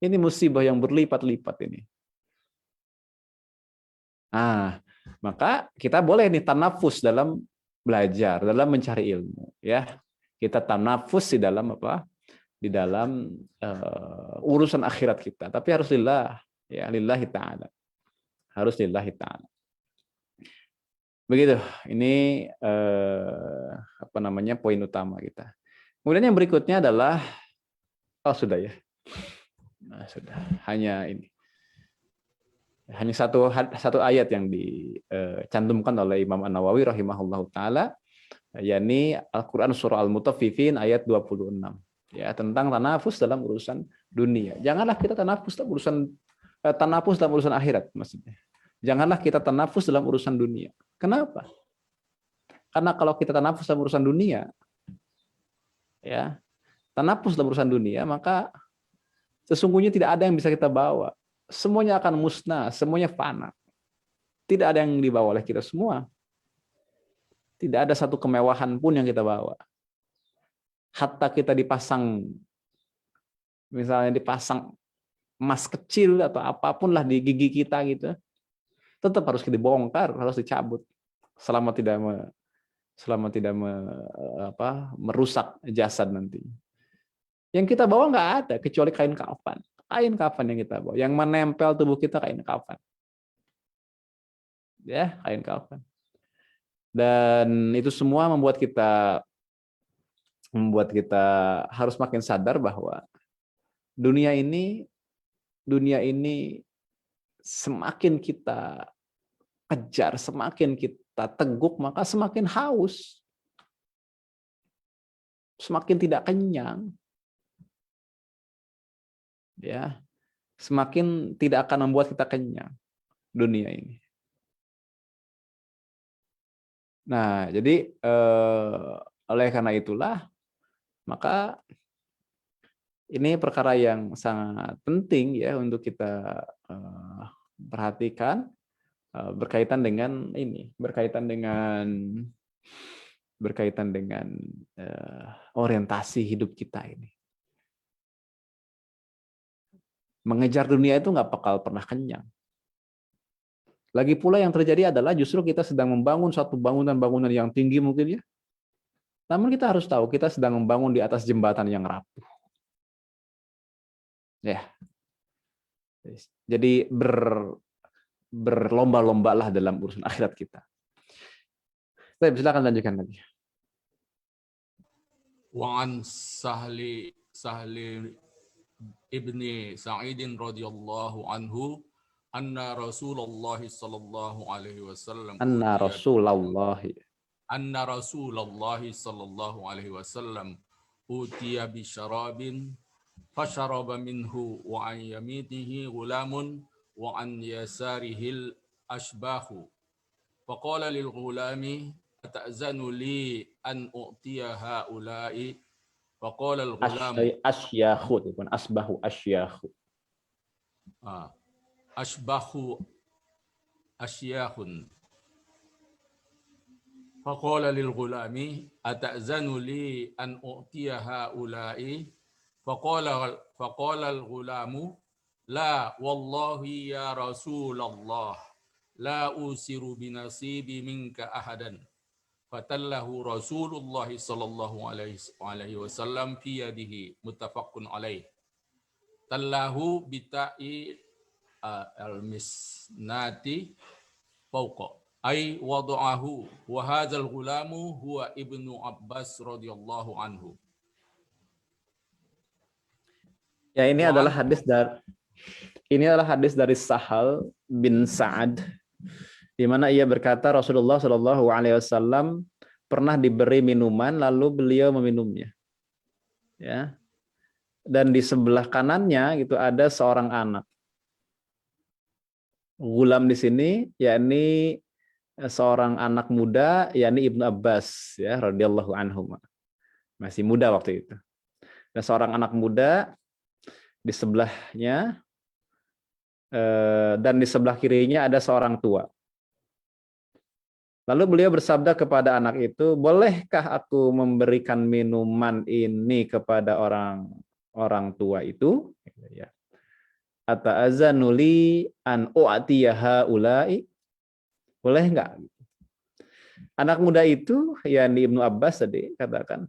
Ini musibah yang berlipat-lipat ini. Maka kita boleh nih tanafus dalam belajar, dalam mencari ilmu, ya. Kita tanafus di dalam apa? Di dalam urusan akhirat kita. Tapi harus lillah, ya, lillahi ta'ala. Harus lillahi ta'ala. Begitu. Ini poin utama kita. Kemudian yang berikutnya adalah sudah ya. Nah, sudah. Hanya ini. Hanya satu ayat yang dicantumkan oleh Imam An-Nawawi rahimahullahu taala, yakni Al-Qur'an surah Al-Mutaffifin ayat 26. Ya, tentang tanafus dalam urusan dunia. Janganlah kita tanafus dalam urusan akhirat maksudnya. Janganlah kita tanafus dalam urusan dunia. Kenapa? Karena kalau kita tanafus dalam urusan dunia, ya, tanafus dalam urusan dunia, maka sesungguhnya tidak ada yang bisa kita bawa. Semuanya akan musnah, semuanya fana. Tidak ada yang dibawa oleh kita semua. Tidak ada satu kemewahan pun yang kita bawa. Hatta kita misalnya dipasang emas kecil atau apapun lah di gigi kita gitu, tetap harus dibongkar, harus dicabut selama tidak merusak jasad nanti. Yang kita bawa nggak ada kecuali kain kafan. Kain kafan yang kita bawa, yang menempel tubuh kita kain kafan. Ya, kain kafan. Dan itu semua membuat kita harus makin sadar bahwa dunia ini semakin kita kejar, semakin kita teguk, maka semakin haus. Semakin tidak kenyang. Ya, semakin tidak akan membuat kita kenyang dunia ini. Nah, jadi oleh karena itulah, maka ini perkara yang sangat penting ya untuk kita perhatikan, berkaitan dengan orientasi hidup kita ini. Mengejar dunia itu nggak bakal pernah kenyang. Lagi pula yang terjadi adalah justru kita sedang membangun suatu bangunan-bangunan yang tinggi mungkin ya. Namun kita harus tahu kita sedang membangun di atas jembatan yang rapuh. Ya. Jadi berlomba-lombalah dalam urusan akhirat kita. Baik, silakan lanjutkan lagi. Wa an Sahli ibni Sa'idin radhiyallahu anhu anna Rasulullah sallallahu alaihi wasallam utiya bi syarabin fasharaba minhu wa an yaminihi ghulamun wa an yasarihi al-ashbahu faqala lil ghulami ata'zanu li an u'tiya haula'i faqala al-ghulamu asyakhu bukan asbahu asyakhu ashbahu asyakhun faqala lil ghulami ata'zanu li an u'tiya haula'i faqala al ghulamu La wallahi ya Rasulullah, la usiru binasibi minka ahadan. Fatallahu Rasulullah sallallahu alaihi wasallam fi yadihi, muttafaqun alaih. Tallahu bita'i al-misnati fawqa, ay wada'ahu, wa hadzal ghulamu huwa ibnu Abbas radhiyallahu anhu. Ya, ini Wa adalah an- hadis dari Sahal bin Sa'ad, di mana ia berkata Rasulullah Shallallahu Alaihi Wasallam pernah diberi minuman lalu beliau meminumnya. Ya, dan di sebelah kanannya gitu ada seorang anak. Gulam di sini yakni seorang anak muda, yakni Ibnu Abbas, ya radhiyallahu anhu, masih muda waktu itu. Dan seorang anak muda di sebelahnya, dan di sebelah kirinya ada seorang tua. Lalu beliau bersabda kepada anak itu, bolehkah aku memberikan minuman ini kepada orang tua itu? Ya. Ata'azanuli an u'atiyaha ulai. Boleh enggak? Anak muda itu, yakni Ibnu Abbas tadi katakan,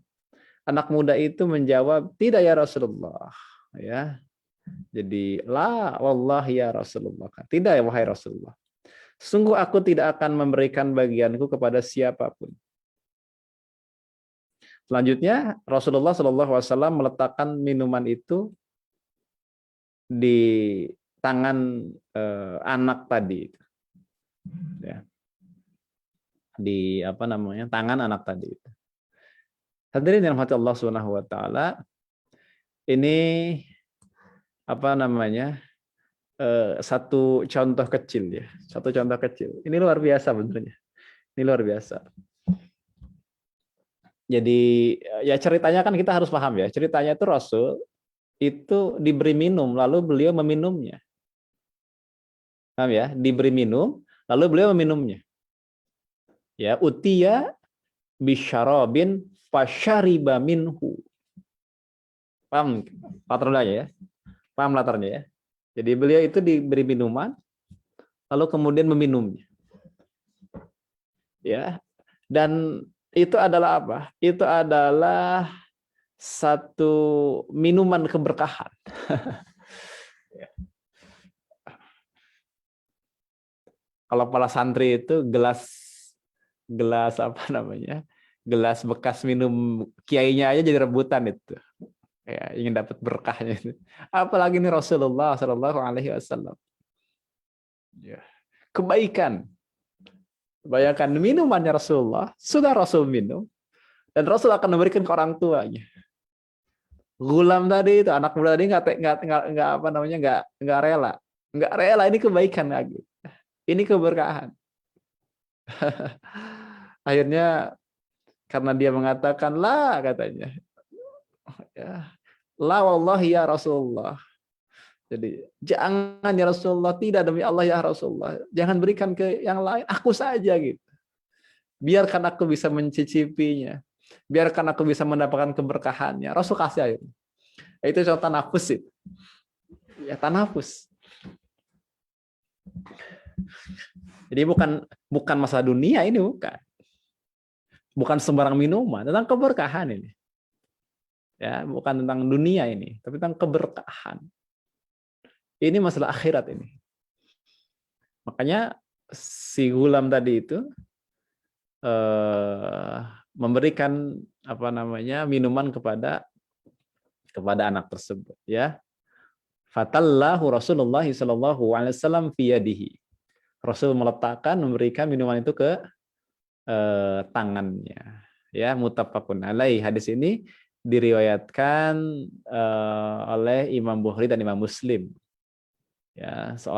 anak muda itu menjawab, tidak ya Rasulullah. Ya. Jadi la wallahi ya Rasulullah. Tidak ya wahai Rasulullah. Sungguh aku tidak akan memberikan bagianku kepada siapapun. Selanjutnya Rasulullah SAW meletakkan minuman itu di tangan anak tadi, ya. Di tangan anak tadi. Hadirin yang dirahmati Allah Subhanahu Wa Taala, ini satu contoh kecil ya, satu contoh kecil. Ini luar biasa benernya. Ini luar biasa. Jadi ya ceritanya kan kita harus paham ya. Ceritanya itu Rasul itu diberi minum lalu beliau meminumnya. Paham ya? Diberi minum lalu beliau meminumnya. Ya, utiya bisyarabin fasyariba minhu. Paham latarnya ya? Paham latarnya ya? Jadi beliau itu diberi minuman lalu kemudian meminumnya. Ya. Dan itu adalah apa? Itu adalah satu minuman keberkahan. Kalau para santri itu gelas gelas bekas minum kiainya aja jadi rebutan itu. Ya, ingin dapat berkahnya itu. Apalagi ini Rasulullah Shallallahu Alaihi Wasallam. Ya. Kebaikan. Bayangkan minumannya Rasulullah, sudah Rasul minum, dan Rasul akan memberikan ke orang tuanya. Gulam tadi itu anak muda tadi nggak rela, ini kebaikan lagi, ini keberkahan. Akhirnya karena dia mengatakan la, katanya, ya, la wallahi ya Rasulullah. Jadi jangan ya Rasulullah, tidak demi Allah ya Rasulullah, jangan berikan ke yang lain, aku saja gitu. Biarkan aku bisa mencicipinya. Biarkan aku bisa mendapatkan keberkahannya. Rasul kasih air. Itu contoh tanafus itu. Ya, tanafus. Jadi bukan masalah dunia ini, bukan. Bukan sembarang minuman, tentang keberkahan ini. Ya, bukan tentang dunia ini, tapi tentang keberkahan. Ini masalah akhirat ini. Makanya si gulam tadi itu memberikan minuman kepada anak tersebut, ya. Fatallahu Rasulullah sallallahu alaihi wasallam fi yadihi. Rasul memberikan minuman itu ke tangannya, ya. Muttafaqun alaih. Hadis ini diriwayatkan oleh Imam Bukhari dan Imam Muslim, ya, dua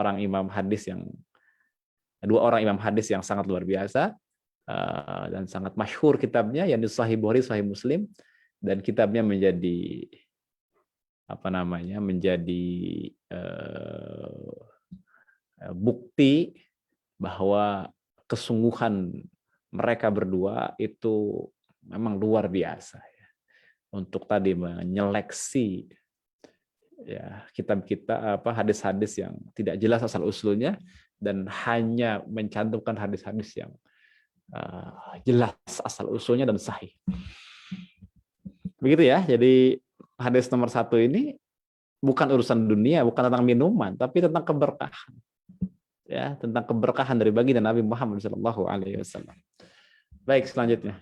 orang imam hadis yang sangat luar biasa. Dan sangat masyhur kitabnya, yang di Sahih Bukhari, Sahih Muslim, dan kitabnya menjadi bukti bahwa kesungguhan mereka berdua itu memang luar biasa ya, untuk tadi menyeleksi ya kitab kita hadis-hadis yang tidak jelas asal usulnya dan hanya mencantumkan hadis-hadis yang jelas asal usulnya dan sahih. Begitu ya. Jadi hadis nomor 1 ini bukan urusan dunia, bukan tentang minuman, tapi tentang keberkahan. Ya, tentang keberkahan dari baginda Nabi Muhammad SAW. Baik, selanjutnya.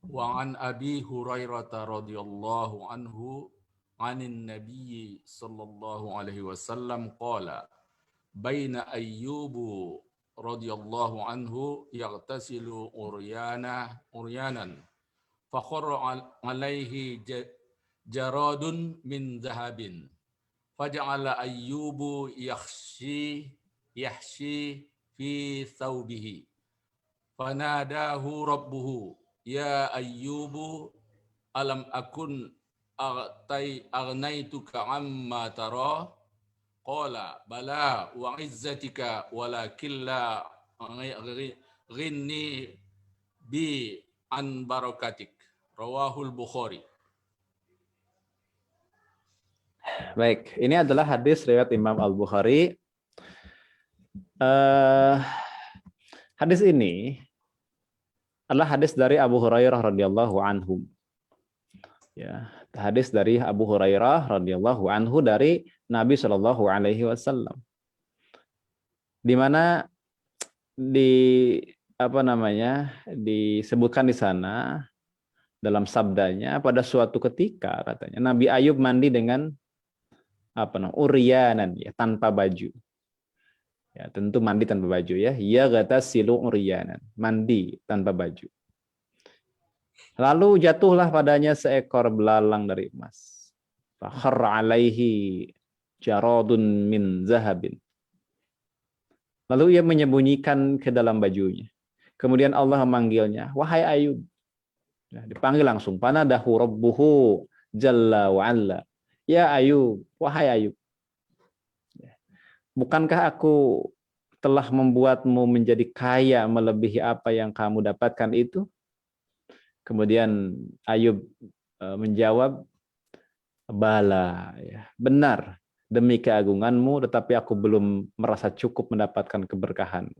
Wa an Abi Hurairah radhiyallahu anhu anin Nabi sallallahu alaihi wasallam qala baina Ayyubu radhiyallahu anhu yaghtasilu uryanan fakharra alaihi jaradun min dhahabin faja'ala Ayyubu yahshi fi thawbihi fanadahu rabbuhu ya Ayyubu alam akun agnaituka amma tara qala bala wa izzatika walakin la ghinni bi an barakatik rawahul Bukhari. Baik, ini adalah hadis riwayat Imam Al-Bukhari. Hadis ini adalah hadis dari Abu Hurairah radhiyallahu anhu. Ya, hadis dari Abu Hurairah radhiyallahu anhu dari Nabi Shallallahu alaihi wasallam. Di mana disebutkan di sana dalam sabdanya pada suatu ketika katanya Nabi Ayub mandi dengan uryanan ya, tanpa baju. Ya, tentu mandi tanpa baju ya. Ya ghatasilu uryanan, mandi tanpa baju. Lalu jatuhlah padanya seekor belalang dari emas. Fakharra alaihi jaradun min zahabin. Lalu ia menyembunyikan ke dalam bajunya. Kemudian Allah memanggilnya, wahai Ayub. Nah, dipanggil langsung. Panadahu rabbuhu jalla wa alla. Ya Ayub, wahai Ayub. Bukankah aku telah membuatmu menjadi kaya melebihi apa yang kamu dapatkan itu? Kemudian Ayub menjawab, bala, ya, benar, demi keagunganmu, tetapi aku belum merasa cukup mendapatkan keberkahan.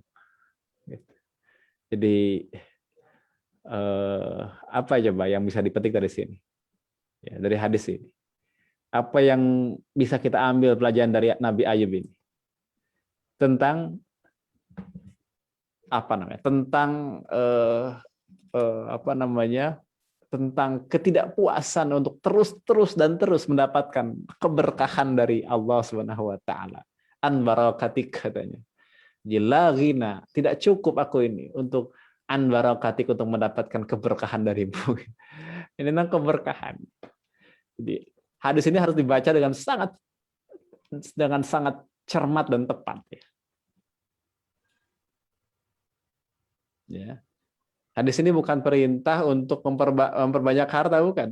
Jadi apa coba yang bisa dipetik dari sini? Ya, dari hadis ini. Apa yang bisa kita ambil pelajaran dari Nabi Ayub ini? Tentang tentang ketidakpuasan untuk terus mendapatkan keberkahan dari Allah Subhanahu wa taala. An barakatik katanya. La ghina, tidak cukup aku ini untuk an barakatik untuk mendapatkan keberkahan darimu. Ini tentang keberkahan. Jadi hadis ini harus dibaca dengan sangat cermat dan tepat ya. Ya. Hadis ini bukan perintah untuk memperbanyak harta, bukan.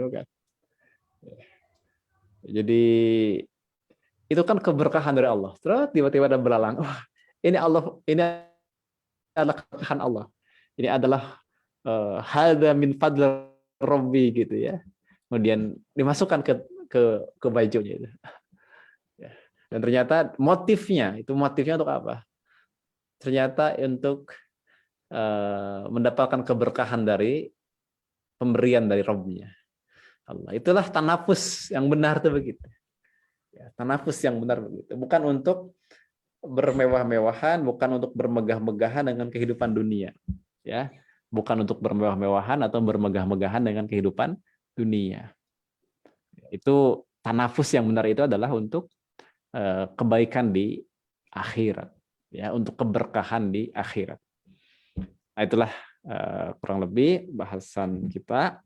Jadi itu kan keberkahan dari Allah. Terus tiba-tiba ada belalang. Oh, ini adalah keberkahan Allah. Ini adalah hadza min fadl rabbi gitu ya. Kemudian dimasukkan ke bajunya itu. Dan ternyata motifnya untuk apa? Ternyata untuk mendapatkan keberkahan dari pemberian dari Rabb-Nya. Allah. Itulah tanafus yang benar itu begitu. Ya, tanafus yang benar begitu. Bukan untuk bermewah-mewahan, bukan untuk bermegah-megahan dengan kehidupan dunia. Ya, bukan untuk bermewah-mewahan atau bermegah-megahan dengan kehidupan dunia. Itu tanafus yang benar itu adalah untuk kebaikan di akhirat, ya, untuk keberkahan di akhirat. Nah, itulah kurang lebih bahasan kita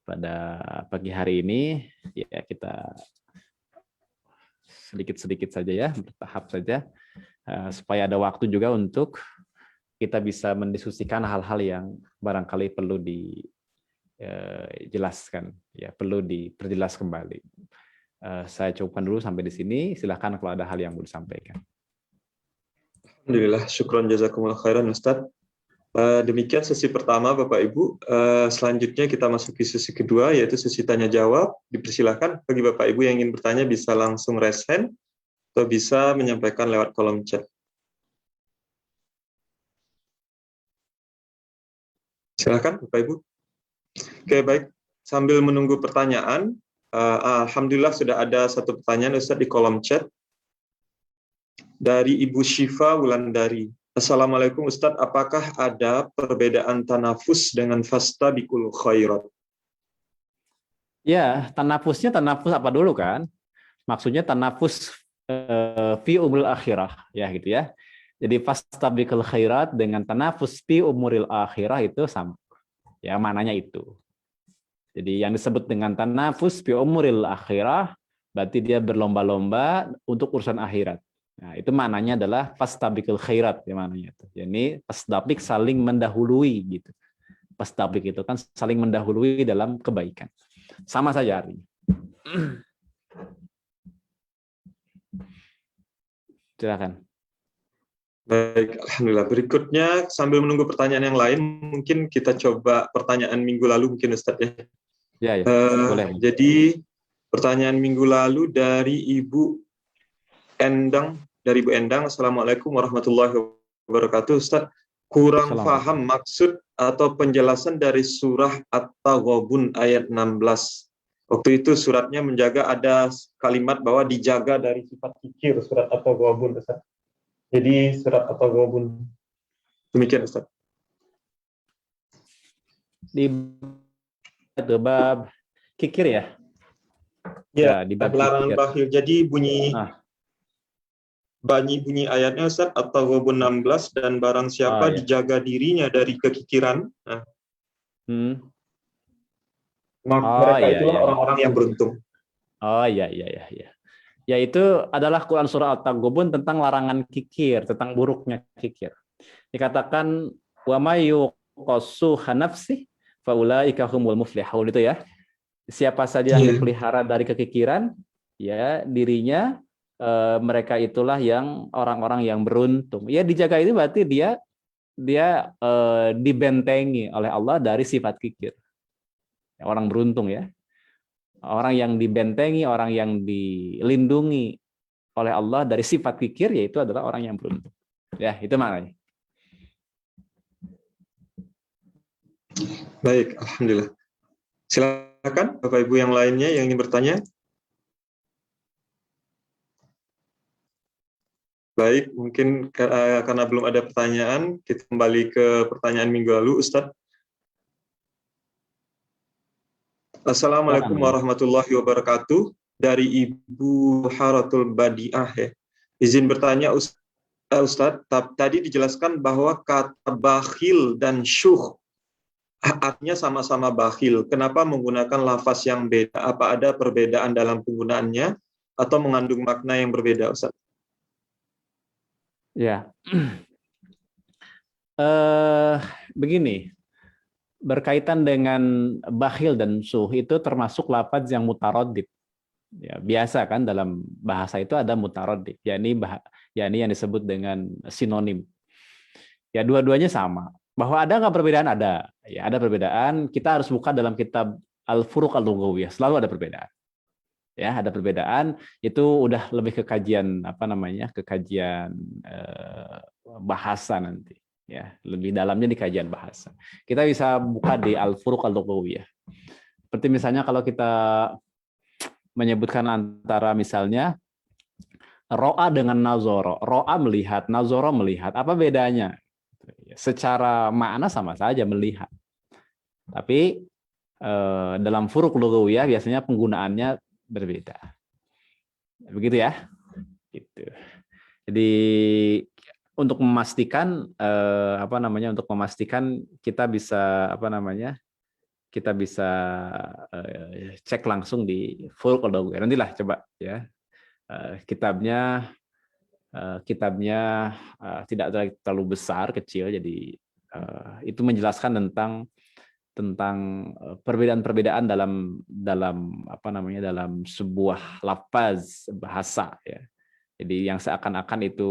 pada pagi hari ini. Ya, kita sedikit-sedikit saja ya, bertahap saja, supaya ada waktu juga untuk kita bisa mendiskusikan hal-hal yang barangkali perlu dijelaskan, ya, perlu diperjelas kembali. Saya cukupkan dulu sampai di sini. Silakan kalau ada hal yang mau disampaikan. Alhamdulillah, syukron jazakumullah khairan Ustaz. Demikian sesi pertama Bapak Ibu. Selanjutnya kita masuki sesi kedua, yaitu sesi tanya jawab. Dipersilakan bagi Bapak Ibu yang ingin bertanya bisa langsung raise hand atau bisa menyampaikan lewat kolom chat. Silakan Bapak Ibu. Oke, baik. Sambil menunggu pertanyaan, alhamdulillah sudah ada satu pertanyaan Ustaz di kolom chat dari Ibu Syifa Wulandari. Assalamualaikum Ustadz, apakah ada perbedaan tanafus dengan fastabiqul khairat? Ya, tanafusnya tanafus apa dulu kan? Maksudnya tanafus fi umuril akhirah, ya gitu ya. Jadi fastabiqul khairat dengan tanafus fi umuril akhirah itu sama. Ya, maknanya itu. Jadi yang disebut dengan tanafus fi umuril akhirah berarti dia berlomba-lomba untuk urusan akhirat. Nah, itu maknanya adalah fastabiqul khairat, ya maknanya itu. Jadi fastabiq saling mendahului gitu. Fastabiq itu kan saling mendahului dalam kebaikan. Sama saja artinya. Silakan. Baik, alhamdulillah. Berikutnya sambil menunggu pertanyaan yang lain, mungkin kita coba pertanyaan minggu lalu mungkin Ustaz ya. Ya, boleh. Jadi pertanyaan minggu lalu dari Ibu Endang, dari Bu Endang. Assalamualaikum warahmatullahi wabarakatuh. Ustaz, kurang paham maksud atau penjelasan dari surah At-Taghabun ayat 16. Waktu itu suratnya menjaga, ada kalimat bahwa dijaga dari sifat kikir, surat At-Taghabun, Ustaz. Jadi surat At-Taghabun. Demikian Ustaz. Di bab kikir ya? Ya, di bab larangan bakhil. Jadi bunyi ayatnya Ustaz, At-Taghabun 16, dan barang siapa dijaga dirinya dari kekikiran, mereka itulah orang-orang yang beruntung. Oh iya. Ya itu adalah Quran surah At-Taghabun tentang larangan kikir, tentang buruknya kikir. Dikatakan wa may yuqassu nafsi fa ulaika humul muflihun, itu ya. Siapa saja yang dipelihara dari kekikiran, ya dirinya mereka itulah yang orang-orang yang beruntung. Ya dijaga itu berarti dia dibentengi oleh Allah dari sifat kikir. Orang beruntung ya. Orang yang dibentengi, orang yang dilindungi oleh Allah dari sifat kikir, yaitu adalah orang yang beruntung. Ya, itu maknanya. Baik, alhamdulillah. Silakan Bapak Ibu yang lainnya yang ingin bertanya. Baik, mungkin karena belum ada pertanyaan, kita kembali ke pertanyaan minggu lalu, Ustadz. Assalamualaikum warahmatullahi wabarakatuh. Dari Ibu Haratul Badiah ya. Izin bertanya Ustadz, tadi dijelaskan bahwa kata bakhil dan syuh artinya sama-sama bakhil. Kenapa menggunakan lafaz yang beda? Apa ada perbedaan dalam penggunaannya atau mengandung makna yang berbeda, Ustadz? Ya, begini, berkaitan dengan bakhil dan syuh itu termasuk lafaz yang mutaradid. Ya, biasa kan dalam bahasa itu ada mutaradid, yakni yang disebut dengan sinonim. Ya, dua-duanya sama. Bahwa ada nggak perbedaan? Ada. Ya, ada perbedaan. Kita harus buka dalam kitab Al-Furuq Al-Lughawiyah. Selalu ada perbedaan. Ya, ada perbedaan. Itu udah lebih ke kajian kekajian bahasa nanti. Ya, lebih dalamnya di kajian bahasa. Kita bisa buka di Al-Furuq Al-Lughawiyah. Seperti misalnya kalau kita menyebutkan antara misalnya ro'a dengan nazoro. Ro'a melihat, nazoro melihat. Apa bedanya? Secara makna sama saja melihat. Tapi dalam furuq lughawiyah biasanya penggunaannya berbeda. Begitu ya? Gitu. Jadi untuk memastikan untuk memastikan kita bisa kita bisa cek langsung di furuq lughawiyah. Nantilah coba ya. Kitabnya tidak terlalu besar, kecil, jadi itu menjelaskan tentang perbedaan-perbedaan dalam sebuah lafaz bahasa ya. Jadi yang seakan-akan itu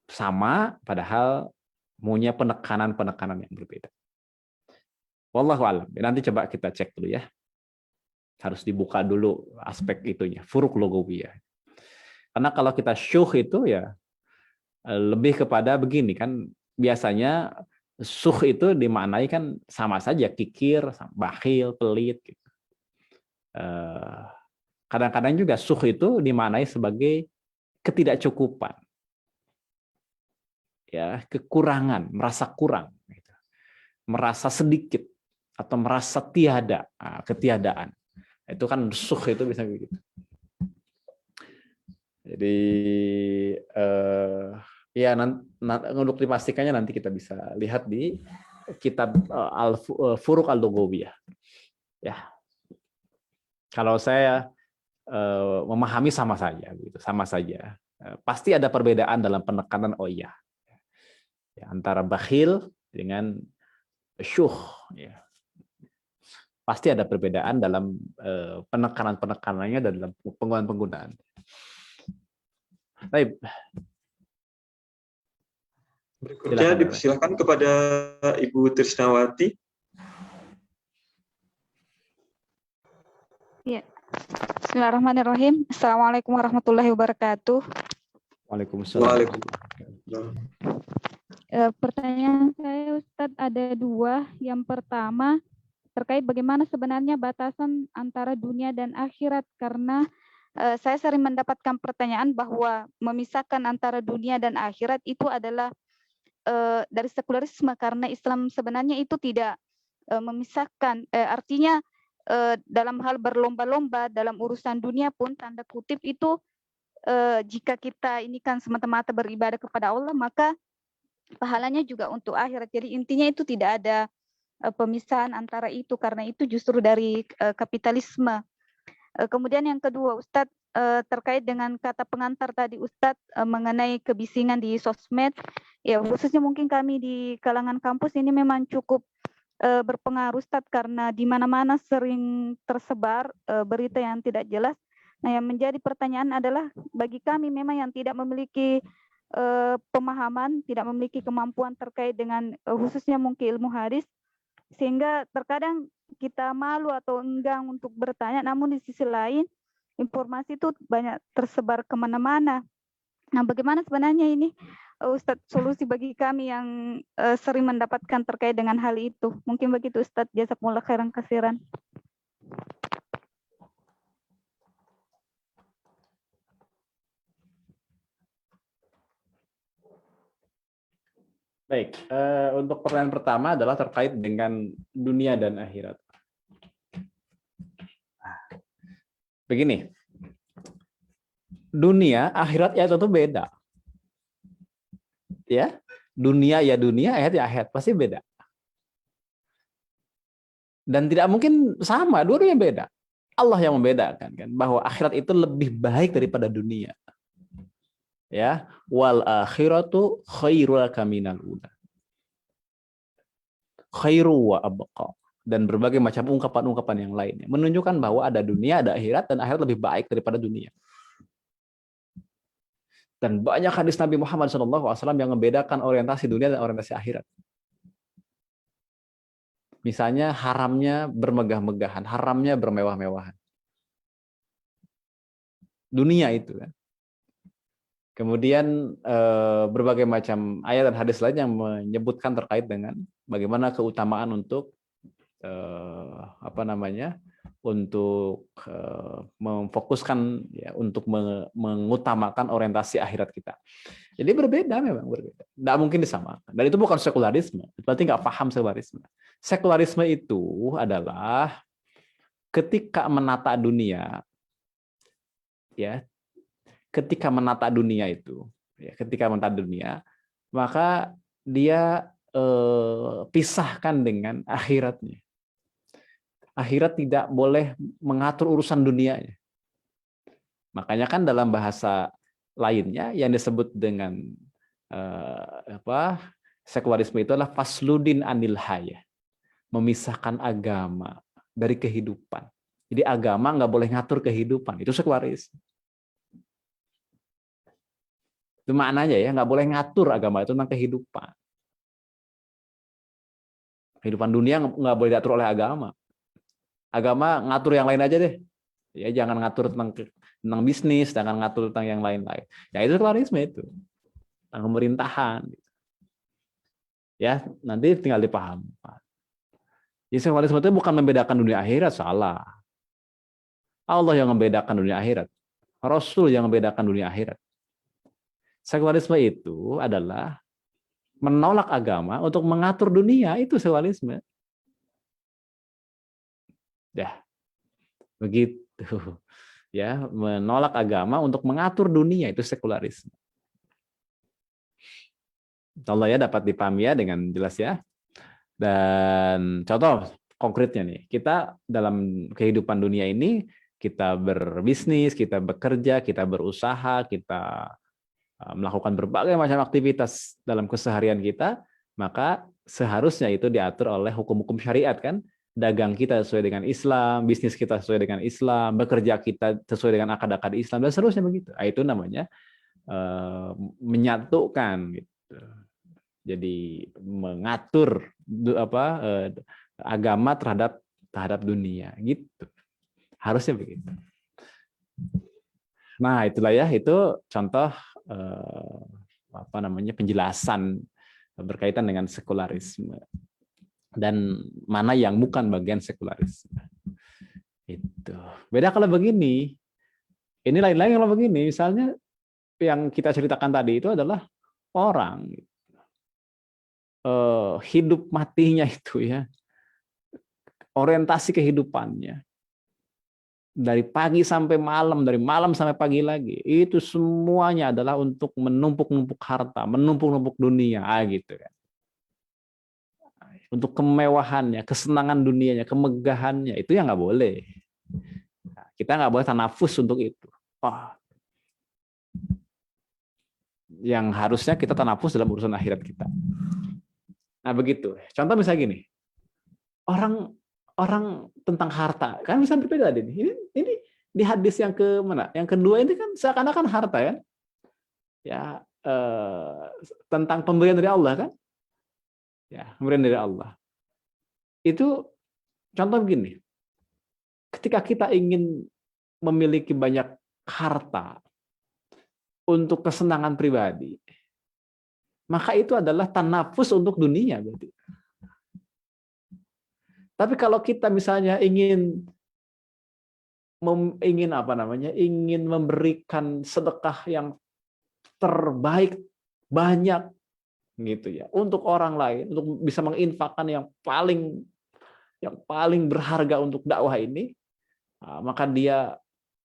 sama padahal punya penekanan-penekanan yang berbeda. Wallahu a'lam. Nanti coba kita cek dulu ya. Harus dibuka dulu aspek itunya, furuk lugawiyah. Karena kalau kita syuh itu ya lebih kepada begini kan, biasanya syuh itu dimaknai kan sama saja, kikir, bakhil, pelit gitu. Kadang-kadang juga syuh itu dimaknai sebagai ketidakcukupan. Ya, kekurangan, merasa kurang gitu. Merasa sedikit atau merasa tiada, ketiadaan. Itu kan syuh itu bisa begitu. Jadi ya untuk dipastikannya nanti kita bisa lihat di kitab Al-Furuq Al-Lughawiyah. Ya. Kalau saya memahami sama saja gitu, sama saja. Pasti ada perbedaan dalam penekanan ya, antara bakhil dengan syuh ya. Pasti ada perbedaan dalam penekanan-penekanannya dan dalam penggunaan-penggunaan. Baik. Berikutnya dipersilakan kepada Ibu Trisnawati. Ya. Bismillahirrahmanirrahim. Assalamualaikum warahmatullahi wabarakatuh. Waalaikumsalam. Waalaikumsalam. Pertanyaan saya Ustadz ada dua. Yang pertama terkait bagaimana sebenarnya batasan antara dunia dan akhirat, karena saya sering mendapatkan pertanyaan bahwa memisahkan antara dunia dan akhirat itu adalah dari sekularisme, karena Islam sebenarnya itu tidak memisahkan, artinya dalam hal berlomba-lomba dalam urusan dunia pun tanda kutip itu jika kita ini kan semata-mata beribadah kepada Allah, maka pahalanya juga untuk akhirat. Jadi intinya itu tidak ada pemisahan antara itu, karena itu justru dari kapitalisme. Kemudian yang kedua Ustadz, terkait dengan kata pengantar tadi Ustadz mengenai kebisingan di sosmed, ya khususnya mungkin kami di kalangan kampus ini memang cukup berpengaruh Ustadz, karena di mana-mana sering tersebar berita yang tidak jelas. Nah, yang menjadi pertanyaan adalah bagi kami memang yang tidak memiliki pemahaman, tidak memiliki kemampuan terkait dengan khususnya mungkin ilmu hadis, sehingga terkadang kita malu atau enggan untuk bertanya, namun di sisi lain informasi itu banyak tersebar kemana-mana. Nah, bagaimana sebenarnya ini Ustadz solusi bagi kami yang sering mendapatkan terkait dengan hal itu? Mungkin begitu Ustadz, jazakumullah khairan kasiran. Baik, untuk pertanyaan pertama adalah terkait dengan dunia dan akhirat. Begini, dunia, akhirat ya tentu beda. Ya, dunia ya dunia, akhirat ya akhirat, pasti beda. Dan tidak mungkin sama, dua-duanya beda. Allah yang membedakan kan, bahwa akhirat itu lebih baik daripada dunia. Ya, wal akhiratu khairul kaminal ula. Khairu wa abqa, dan berbagai macam ungkapan-ungkapan yang lainnya menunjukkan bahwa ada dunia, ada akhirat, dan akhirat lebih baik daripada dunia. Dan banyak hadis Nabi Muhammad SAW yang membedakan orientasi dunia dan orientasi akhirat. Misalnya haramnya bermegah-megahan, haramnya bermewah-mewahan. Dunia itu kan. Kemudian berbagai macam ayat dan hadis lain yang menyebutkan terkait dengan bagaimana keutamaan untuk untuk memfokuskan ya, untuk mengutamakan orientasi akhirat kita. Jadi berbeda, memang berbeda. Tidak mungkin disamakan. Dan itu bukan sekularisme. Berarti nggak paham sekularisme. Sekularisme itu adalah ketika menata dunia, ya. Ketika menata dunia itu, ya, ketika menata dunia, maka dia pisahkan dengan akhiratnya. Akhirat tidak boleh mengatur urusan dunianya. Makanya kan dalam bahasa lainnya yang disebut dengan sekularisme itu adalah fasludin anil hayah, memisahkan agama dari kehidupan. Jadi agama nggak boleh ngatur kehidupan, itu sekularisme. Itu maknanya ya, nggak boleh ngatur agama itu tentang kehidupan. Kehidupan dunia nggak boleh diatur oleh agama. Agama ngatur yang lain aja deh. Ya, jangan ngatur tentang bisnis, jangan ngatur tentang yang lain-lain. Ya itu sekularisme itu. Tentang pemerintahan. Ya, nanti tinggal dipaham. Jadi sekularisme itu bukan membedakan dunia akhirat, salah. Allah yang membedakan dunia akhirat. Rasul yang membedakan dunia akhirat. Sekularisme itu adalah menolak agama untuk mengatur dunia, itu sekularisme. Ya, begitu. Ya, menolak agama untuk mengatur dunia, itu sekularisme. Allah ya dapat dipahami ya dengan jelas ya. Dan contoh konkretnya nih, kita dalam kehidupan dunia ini, kita berbisnis, kita bekerja, kita berusaha, kita melakukan berbagai macam aktivitas dalam keseharian kita, maka seharusnya itu diatur oleh hukum-hukum syariat kan. Dagang kita sesuai dengan Islam, bisnis kita sesuai dengan Islam, bekerja kita sesuai dengan akad-akad Islam, dan seterusnya begitu. Itu namanya menyatukan gitu. Jadi mengatur agama terhadap dunia gitu. Harusnya begitu. Nah, itulah ya, itu contoh penjelasan berkaitan dengan sekularisme dan mana yang bukan bagian sekularisme. Itu. Beda kalau begini. Ini lain-lain kalau begini. Misalnya yang kita ceritakan tadi itu adalah orang hidup matinya itu ya. Orientasi kehidupannya. Dari pagi sampai malam, dari malam sampai pagi lagi, itu semuanya adalah untuk menumpuk-numpuk harta, menumpuk-numpuk dunia, gitu kan. Untuk kemewahannya, kesenangan dunianya, kemegahannya, itu yang nggak boleh. Kita nggak boleh tanafus untuk itu. Yang harusnya kita tanafus dalam urusan akhirat kita. Nah begitu. Contoh misalnya gini, orang tentang harta kan bisa berbeda ini di hadis yang ke mana? Yang kedua ini kan seakan-akan harta kan? Ya tentang pemberian dari Allah kan? Ya, pemberian dari Allah. Itu contoh begini. Ketika kita ingin memiliki banyak harta untuk kesenangan pribadi, maka itu adalah tanafus untuk dunia berarti. Tapi kalau kita misalnya ingin memberikan sedekah yang terbaik banyak gitu ya untuk orang lain, untuk bisa menginfakkan yang paling berharga untuk dakwah ini, maka dia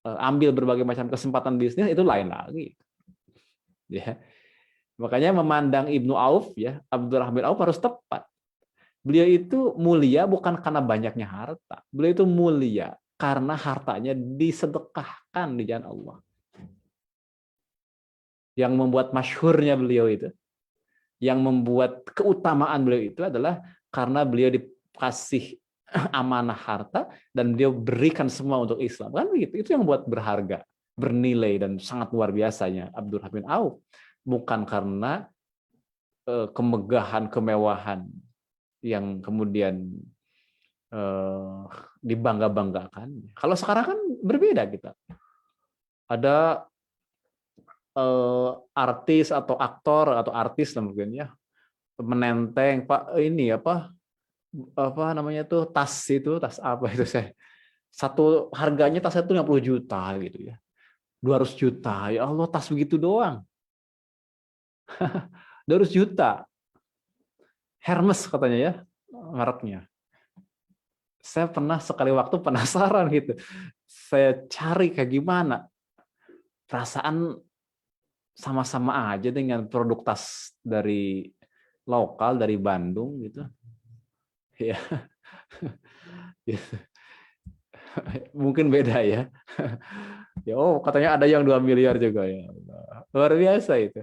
ambil berbagai macam kesempatan bisnis, itu lain lagi. Ya. Makanya memandang Ibnu Auf ya, Abdurrahman bin Auf harus tepat. Beliau itu mulia bukan karena banyaknya harta. Beliau itu mulia karena hartanya disedekahkan di jalan Allah. Yang membuat masyhurnya beliau itu, yang membuat keutamaan beliau itu adalah karena beliau dikasih amanah harta dan beliau berikan semua untuk Islam. Kan begitu. Itu yang membuat berharga, bernilai dan sangat luar biasanya Abdurrahman bin Auf. Bukan karena kemegahan, kemewahan yang kemudian dibangga-banggakan. Kalau sekarang kan berbeda kita. Ada artis atau aktor atau artis mungkin ya menenteng tas apa itu satu harganya tasnya itu 50 juta gitu ya, 200 juta ya Allah, tas begitu doang. 200 juta Hermes katanya ya mereknya. Saya pernah sekali waktu penasaran gitu, saya cari kayak gimana, perasaan sama-sama aja dengan produk tas dari lokal dari Bandung gitu ya. Mungkin beda ya. Ya katanya ada yang 2 miliar juga ya. Luar biasa itu.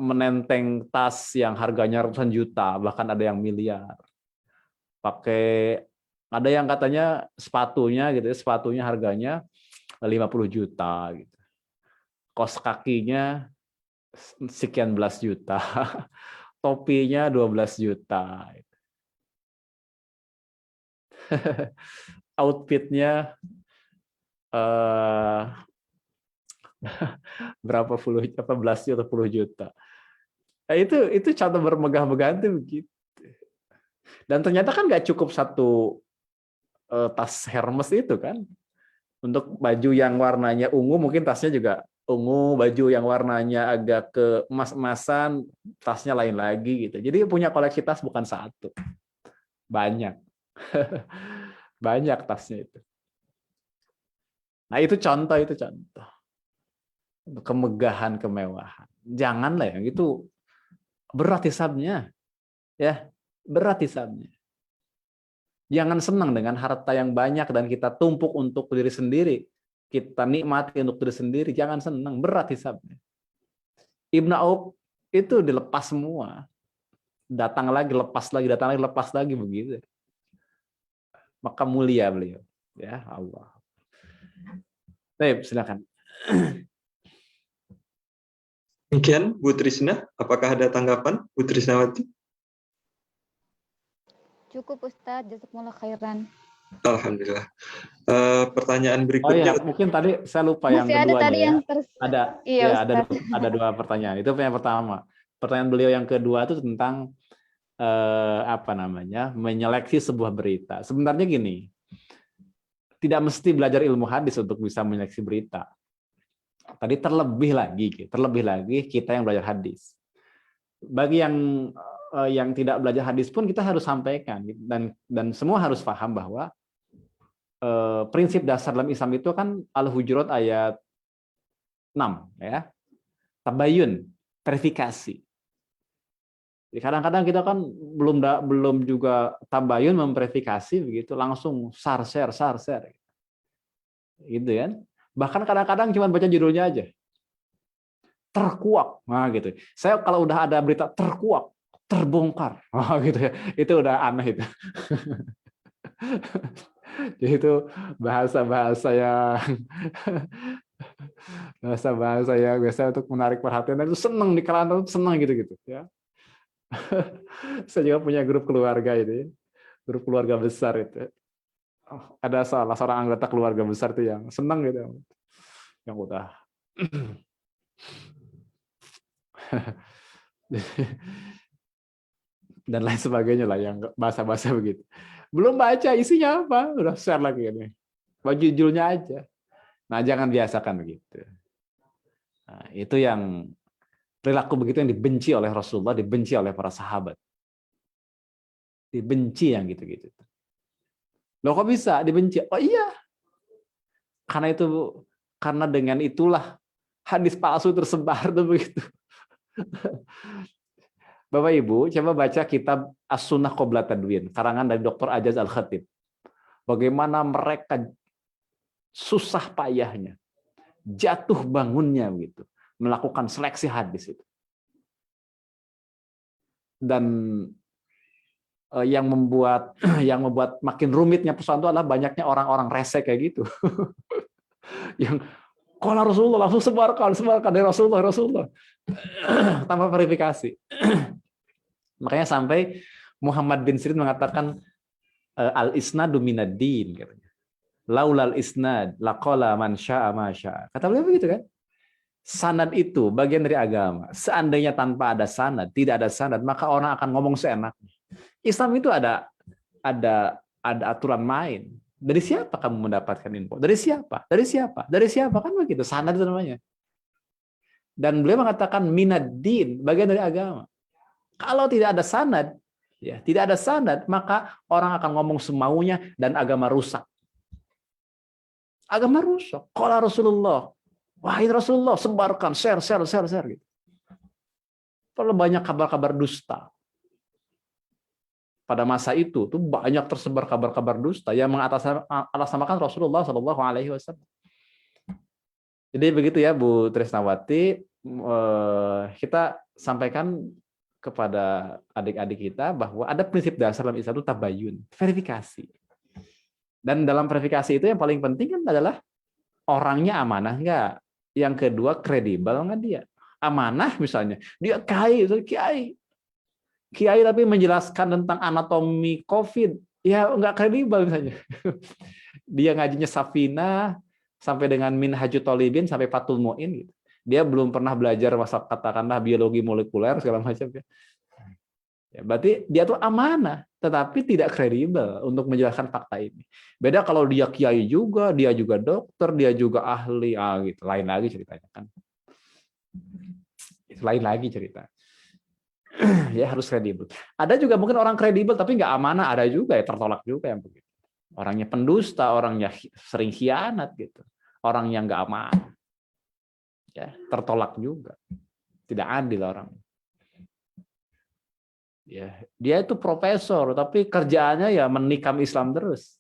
Menenteng tas yang harganya ratusan juta, bahkan ada yang miliar. Ada yang katanya sepatunya gitu ya, sepatunya harganya 50 juta gitu. kos kakinya sekian belas juta, topinya 12 juta. Outfitnya berapa belas juta, 10 juta. Nah, itu contoh bermegah-megahan tuh begitu. Dan ternyata kan nggak cukup satu tas Hermes itu kan. Untuk baju yang warnanya ungu mungkin tasnya juga ungu, baju yang warnanya agak ke emas-emasan tasnya lain lagi gitu. Jadi punya koleksi tas bukan satu. Banyak. Banyak tasnya itu. Nah, itu contoh. Kemegahan, kemewahan. Janganlah yang itu berat hisabnya. Ya, berat hisabnya. Jangan senang dengan harta yang banyak dan kita tumpuk untuk diri sendiri. Kita nikmati untuk diri sendiri. Jangan senang, berat hisabnya. Ibnu Auf itu dilepas semua. Datang lagi, lepas lagi, datang lagi, lepas lagi begitu. Maka mulia beliau. Ya Allah. Baik, silakan. Demikian Bu Trisna, apakah ada tanggapan Bu Trisnawati? Cukup Ustadz, jazakumullah khairan. Alhamdulillah. Pertanyaan Oh berikutnya. ya, mungkin tadi saya lupa yang Masih ada keduanya tadi ya. yang Ada, Iya, ya, Ustadz. ada dua pertanyaan. Itu yang pertama. Pertanyaan beliau yang kedua itu tentang menyeleksi sebuah berita. Sebenarnya gini, tidak mesti belajar ilmu hadis untuk bisa menyeleksi berita. Tadi terlebih lagi kita yang belajar hadis. Bagi yang tidak belajar hadis pun kita harus sampaikan dan semua harus paham bahwa prinsip dasar dalam Islam itu kan Al-Hujurat ayat 6 ya. Tabayun, verifikasi. Jadi kadang-kadang kita kan belum juga tabayun memverifikasi begitu langsung share. Gitu kan. Bahkan kadang-kadang cuma baca judulnya aja. Terkuak. Nah gitu. Saya kalau udah ada berita terkuak, terbongkar. Gitu ya. Itu udah aneh itu. Jadi itu bahasa-bahasa yang biasa untuk menarik perhatian dan itu seneng di kalangan itu seneng gitu ya. Saya juga punya grup keluarga itu, grup keluarga besar itu. Ada salah seorang anggota keluarga besar itu yang seneng gitu, yang udah dan lain sebagainya lah yang bahasa-bahasa begitu. Belum baca isinya apa, udah share lagi ini. Baju judulnya aja. Nah, jangan biasakan begitu. Nah, itu yang perilaku begitu yang dibenci oleh Rasulullah, dibenci oleh para sahabat. Dibenci yang gitu-gitu. Loh kok bisa dibenci? Oh iya. Karena dengan itulah hadis palsu tersebar tuh begitu. Bapak Ibu, coba baca kitab As-Sunnah Qabla Tadwin, karangan dari Dr. Ajaz Al-Khatib. Bagaimana mereka susah payahnya, jatuh bangunnya begitu, melakukan seleksi hadis itu. Dan yang membuat makin rumitnya persoalan itu adalah banyaknya orang-orang resek kayak gitu. Yang qala Rasulullah langsung sebarkan dari Rasulullah tanpa verifikasi. Makanya sampai Muhammad bin Sirin mengatakan al-isnadu minad-din katanya. Laulal isnad laqala man syaa ma syaa. Kata beliau begitu kan? Sanad itu bagian dari agama. Seandainya tanpa ada sanad, tidak ada sanad, maka orang akan ngomong seenaknya. Islam itu ada aturan main. Dari siapa kamu mendapatkan info? Dari siapa? Kan begitu. Sanad itu namanya. Dan beliau mengatakan minad-din, bagian dari agama. Kalau tidak ada sanad, maka orang akan ngomong semaunya dan agama rusak. Agama rusak. Qala Rasulullah, wahai Rasulullah, sebarkan, share gitu. Kalau banyak kabar-kabar dusta. Pada masa itu tuh banyak tersebar kabar-kabar dusta yang mengatasnamakan Rasulullah Shallallahu Alaihi Wasallam. Jadi begitu ya Bu Trisnawati, kita sampaikan kepada adik-adik kita bahwa ada prinsip dasar dalam Islam itu tabayun, verifikasi. Dan dalam verifikasi itu yang paling penting kan adalah orangnya amanah enggak, Yang kedua, kredibel nggak dia? Amanah misalnya, dia kiai tapi menjelaskan tentang anatomi COVID, ya nggak kredibel misalnya. Dia ngajinya Safina sampai dengan Minhajut Thalibin sampai Fathul Muin gitu. Dia belum pernah belajar masa katakanlah biologi molekuler segala macam ya. Ya, berarti dia tuh amanah, tetapi tidak kredibel untuk menjelaskan fakta ini. Beda kalau dia kiai juga, dia juga dokter, dia juga ahli, gitu. Lain lagi ceritanya kan. Itu lain lagi cerita. Ya harus kredibel. Ada juga mungkin orang kredibel tapi nggak amanah, ada juga ya, tertolak juga yang begitu. Orangnya pendusta, orangnya sering khianat gitu. Orang yang nggak amanah. Ya, tertolak juga. Tidak adil orang. Ya, dia itu profesor tapi kerjaannya ya menikam Islam terus.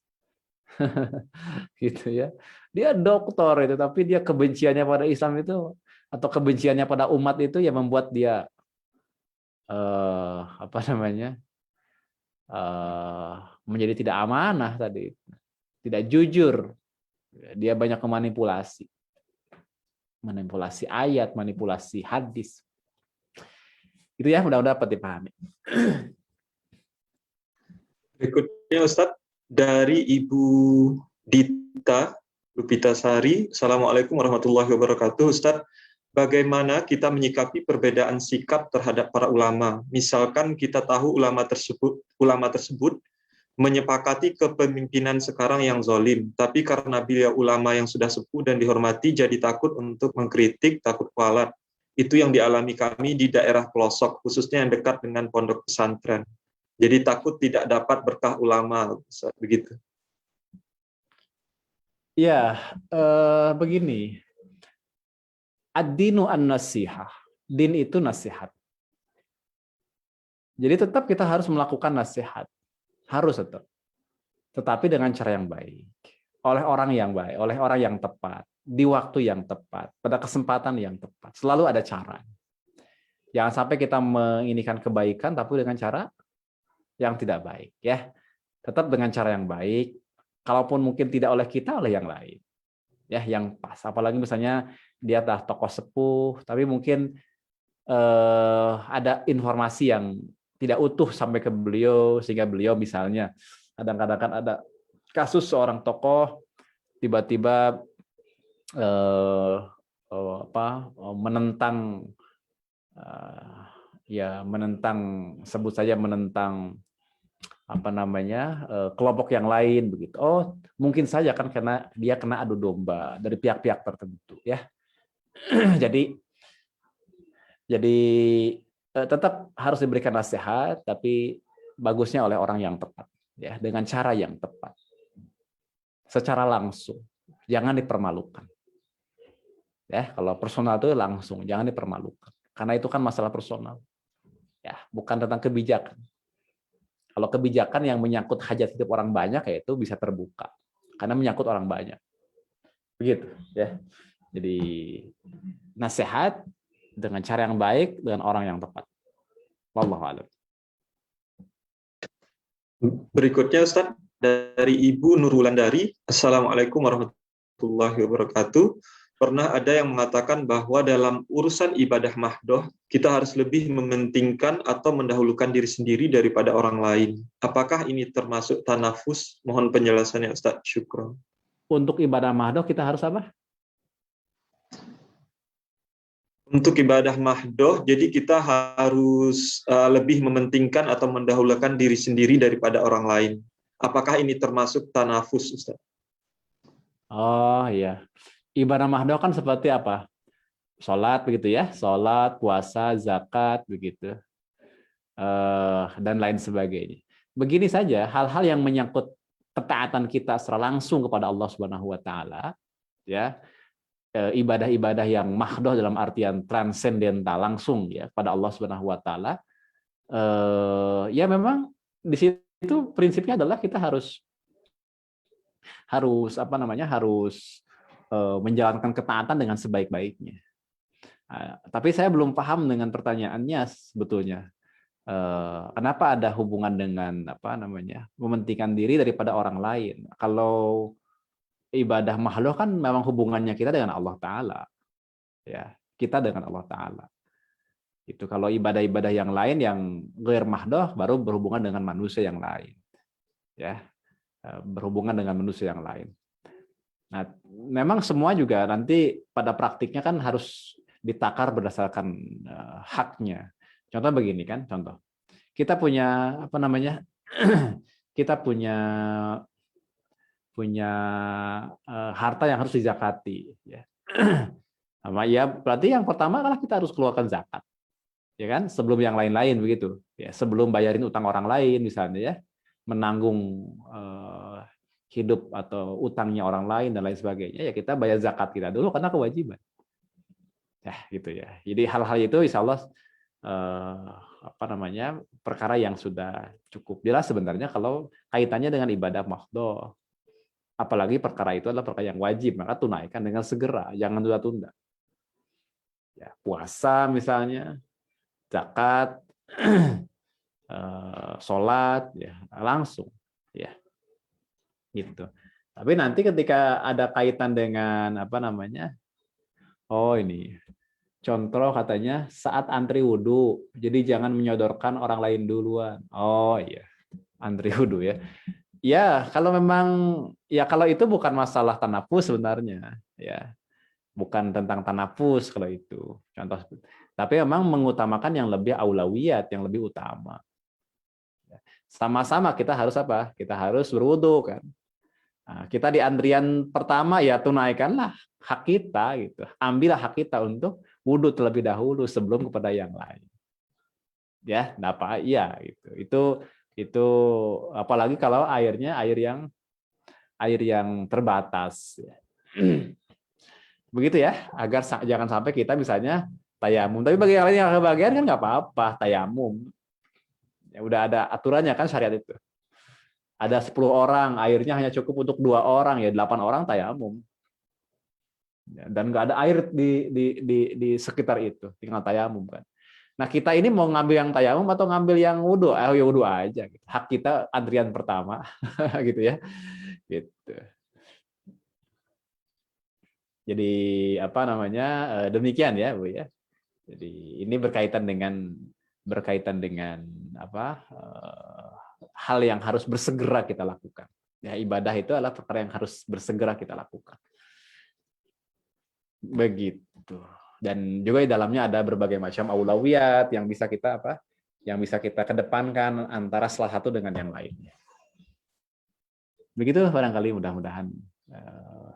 Gitu ya. Dia doktor itu tapi dia kebenciannya pada Islam itu atau kebenciannya pada umat itu yang membuat dia menjadi tidak amanah tadi. Tidak jujur. Dia banyak memanipulasi. Manipulasi ayat, manipulasi hadis. Itu ya, mudah-mudahan dapat dipahami. Berikutnya Ustadz, dari Ibu Dita Lupitasari. Assalamualaikum warahmatullahi wabarakatuh. Ustadz, bagaimana kita menyikapi perbedaan sikap terhadap para ulama? Misalkan kita tahu ulama tersebut menyepakati kepemimpinan sekarang yang zalim, tapi karena beliau ulama yang sudah sepuh dan dihormati, jadi takut untuk mengkritik, takut kualat. Itu yang dialami kami di daerah pelosok, khususnya yang dekat dengan pondok pesantren. Jadi takut tidak dapat berkah ulama, begitu. Ya, begini. Ad-dinu an-nasihah. Din itu nasihat. Jadi tetap kita harus melakukan nasihat. Harus tetap. Tetapi dengan cara yang baik. Oleh orang yang baik, oleh orang yang tepat. Di waktu yang tepat, pada kesempatan yang tepat. Selalu ada cara. Jangan sampai kita menginikan kebaikan, tapi dengan cara yang tidak baik. Ya, tetap dengan cara yang baik. Kalaupun mungkin tidak oleh kita, oleh yang lain. Ya, yang pas. Apalagi misalnya dia tokoh sepuh, tapi mungkin ada informasi yang tidak utuh sampai ke beliau, sehingga beliau misalnya kadang-kadang kan ada kasus seorang tokoh tiba-tiba menentang sebut saja menentang kelompok yang lain begitu. Oh, mungkin saja kan karena dia kena adu domba dari pihak-pihak tertentu ya. jadi tetap harus diberikan nasihat, tapi bagusnya oleh orang yang tepat ya, dengan cara yang tepat. Secara langsung, jangan dipermalukan. Ya, kalau personal itu langsung, jangan dipermalukan. Karena itu kan masalah personal. Ya, bukan tentang kebijakan. Kalau kebijakan yang menyangkut hajat hidup orang banyak, ya itu bisa terbuka. Karena menyangkut orang banyak. Begitu, ya. Jadi nasihat dengan cara yang baik, dengan orang yang tepat. Wallahu a'lam. Berikutnya Ustaz, dari Ibu Nurwulandari. Assalamualaikum warahmatullahi wabarakatuh. Pernah ada yang mengatakan bahwa dalam urusan ibadah mahdoh, kita harus lebih mementingkan atau mendahulukan diri sendiri daripada orang lain. Apakah ini termasuk tanafus? Mohon penjelasannya Ustaz. Syukron. Untuk ibadah mahdoh kita harus apa? Untuk ibadah mahdoh, jadi kita harus lebih mementingkan atau mendahulukan diri sendiri daripada orang lain. Apakah ini termasuk tanafus, Ustaz? Oh iya. Ibadah mahdoh kan seperti apa? Sholat begitu ya, sholat, puasa, zakat begitu, dan lain sebagainya. Begini saja, hal-hal yang menyangkut ketaatan kita secara langsung kepada Allah Subhanahu Wa Taala, ya, ibadah-ibadah yang mahdoh dalam artian transendental langsung ya pada Allah Subhanahu Wa Taala, ya memang di situ prinsipnya adalah kita harus menjalankan ketaatan dengan sebaik-baiknya. Tapi saya belum paham dengan pertanyaannya sebetulnya. Kenapa ada hubungan dengan mementingkan diri daripada orang lain? Kalau ibadah mahdoh kan memang hubungannya kita dengan Allah Ta'ala. ya, kita dengan Allah Ta'ala. Itu kalau ibadah-ibadah yang lain yang ghair mahdoh baru berhubungan dengan manusia yang lain. Ya, berhubungan dengan manusia yang lain. Nah, memang semua juga nanti pada praktiknya kan harus ditakar berdasarkan haknya. Contoh begini kan, contoh. Kita punya apa namanya? Kita punya harta yang harus dizakati, ya. Ya, berarti yang pertama adalah kita harus keluarkan zakat. Ya kan, sebelum yang lain-lain begitu. Ya, sebelum bayarin utang orang lain misalnya ya, menanggung hidup atau utangnya orang lain dan lain sebagainya, ya kita bayar zakat kita dulu karena kewajiban. Ya, gitu ya. Jadi hal-hal itu insya Allah perkara yang sudah cukup jelas sebenarnya kalau kaitannya dengan ibadah mahdhah. Apalagi perkara itu adalah perkara yang wajib, maka tunaikan dengan segera, jangan tunda-tunda. Ya, puasa misalnya, zakat, sholat, ya langsung, ya, gitu. Tapi nanti ketika ada kaitan dengan ini contoh katanya saat antri wudhu, jadi jangan menyodorkan orang lain duluan. Oh iya, antri wudhu ya. Ya kalau memang kalau itu bukan masalah tanafus sebenarnya, ya. Bukan tentang tanafus kalau itu contoh, tapi memang mengutamakan yang lebih aulawiyat, yang lebih utama. Sama-sama kita harus apa? Kita harus berwudu kan. Nah, kita di antrian pertama ya tunaikanlah hak kita gitu. Ambillah hak kita untuk wudu terlebih dahulu sebelum kepada yang lain. Ya, apa iya gitu. Itu apalagi kalau airnya air yang terbatas. Begitu ya, agar jangan sampai kita misalnya tayamum. Tapi bagi yang lain yang kebagian kan nggak apa-apa tayamum. Ya udah ada aturannya kan syariat itu. Ada 10 orang, airnya hanya cukup untuk 2 orang, ya 8 orang tayamum. Dan nggak ada air di sekitar itu, tinggal tayamum kan. Nah kita ini mau ngambil yang tayamum atau ngambil yang wudu? Ya wudu aja. Hak kita antrian pertama, gitu ya. Gitu. Jadi demikian ya Bu ya. Jadi ini berkaitan dengan hal yang harus bersegera kita lakukan. Ya, ibadah itu adalah perkara yang harus bersegera kita lakukan. Begitu. Dan juga di dalamnya ada berbagai macam aulawiyat yang bisa kita kedepankan antara salah satu dengan yang lainnya. Begitu barangkali mudah-mudahan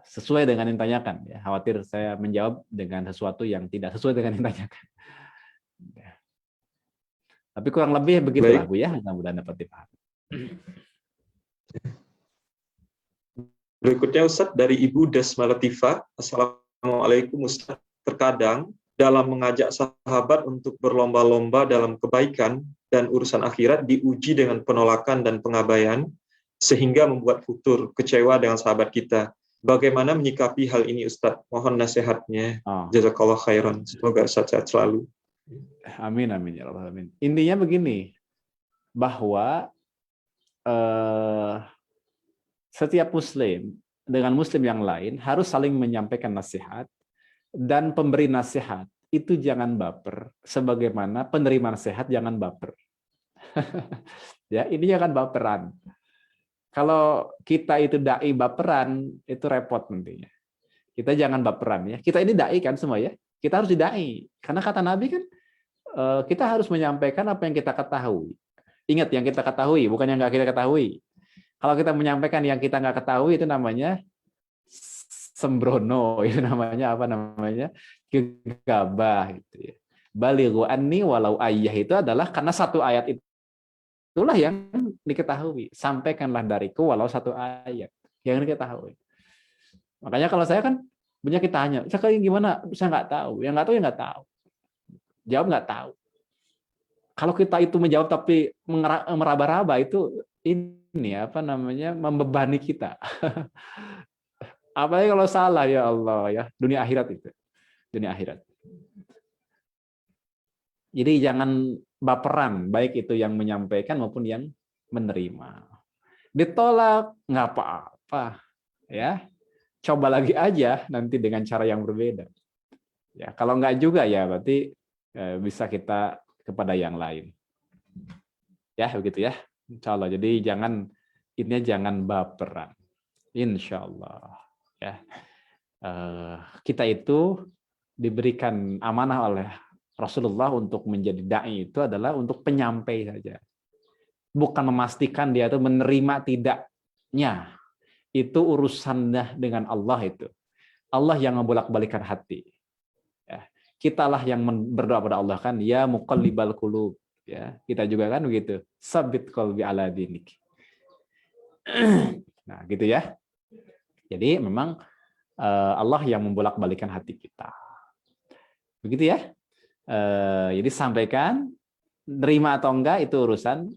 sesuai dengan yang ditanyakan. Ya, khawatir saya menjawab dengan sesuatu yang tidak sesuai dengan yang ditanyakan. Ya. Tapi kurang lebih begitulah Bu ya, mudah-mudahan dapat dipahami. Berikutnya Ustadz dari Ibu Desma Latifah. Assalamualaikum Ustadz. Terkadang dalam mengajak sahabat untuk berlomba-lomba dalam kebaikan dan urusan akhirat diuji dengan penolakan dan pengabaian sehingga membuat futur kecewa dengan sahabat kita. Bagaimana menyikapi hal ini Ustadz? Mohon nasihatnya. Jazakallah khairan. Semoga sehat-sehat selalu. Amin amin ya rabbal alamin. Intinya begini, bahwa setiap muslim dengan muslim yang lain harus saling menyampaikan nasihat, dan pemberi nasihat itu jangan baper, sebagaimana penerima nasihat jangan baper. Ya, ini jangan baperan. Kalau kita itu dai baperan, itu repot nantinya. Kita jangan baperan ya. Kita ini dai kan semua ya. Kita harus didai. Karena kata Nabi kan kita harus menyampaikan apa yang kita ketahui. Ingat yang kita ketahui, bukan yang nggak kita ketahui. Kalau kita menyampaikan yang kita nggak ketahui itu namanya sembrono, itu namanya gegabah gitu ya. Balighu anni walau ayah itu adalah karena satu ayat itulah yang diketahui. Sampaikanlah dariku walau satu ayat yang diketahui. Makanya kalau saya kan banyak kita tanya, saya gimana? Saya nggak tahu. Yang nggak tahu ya nggak tahu. Jawab nggak tahu. Kalau kita itu menjawab tapi meraba-raba itu membebani kita. Apalagi kalau salah ya Allah ya, dunia akhirat itu. Dunia akhirat. Jadi jangan baperan, baik itu yang menyampaikan maupun yang menerima. Ditolak nggak apa-apa, ya. Coba lagi aja nanti dengan cara yang berbeda. Ya, kalau enggak juga ya berarti bisa kita kepada yang lain. Ya, begitu ya. Insya Allah. Jadi jangan baperan. Insya Allah. Ya. Kita itu diberikan amanah oleh Rasulullah untuk menjadi dai itu adalah untuk penyampai saja. Bukan memastikan dia itu menerima tidaknya. Itu urusannya dengan Allah itu. Allah yang membolak-balikan hati. Ya. Kitalah yang berdoa pada Allah kan, ya muqallibal qulub. Ya, kita juga kan begitu. Sabit qalbi ala dinik. Nah, gitu ya. Jadi memang Allah yang membolak-balikan hati kita. Begitu ya. Jadi sampaikan, nerima atau enggak itu urusan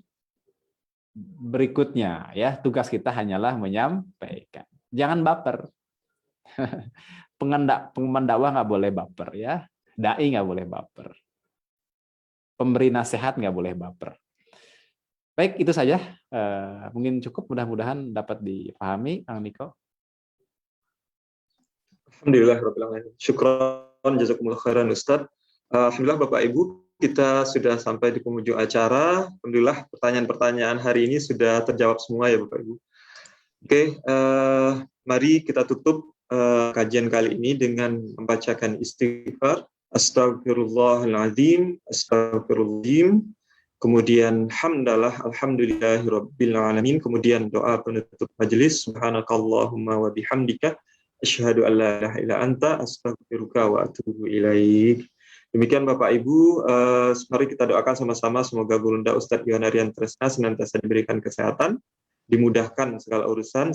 berikutnya ya. Tugas kita hanyalah menyampaikan. Jangan baper. Pendakwah nggak boleh baper ya. Dai nggak boleh baper. Pemberi nasihat nggak boleh baper. Baik, itu saja. Mungkin cukup, mudah-mudahan dapat dipahami, Kang Niko. Alhamdulillah, syukran, jazakumullah khairan Ustaz. Alhamdulillah Bapak Ibu, kita sudah sampai di penghujung acara. Alhamdulillah pertanyaan-pertanyaan hari ini sudah terjawab semua ya Bapak Ibu. Oke, mari kita tutup kajian kali ini dengan membacakan istighfar. Astagfirullahaladzim, astagfirullahaladzim. Kemudian hamdalah, alhamdulillahirabbil alamin. Kemudian doa penutup majelis. Subhanakallahumma wa bihamdika asyhadu an la ilaha illa anta astaghfiruka wa atubu ilaik. Demikian Bapak Ibu, mari kita doakan sama-sama semoga Gurunda Ustadz Yohanarian Tresna senantiasa diberikan kesehatan, dimudahkan segala urusan.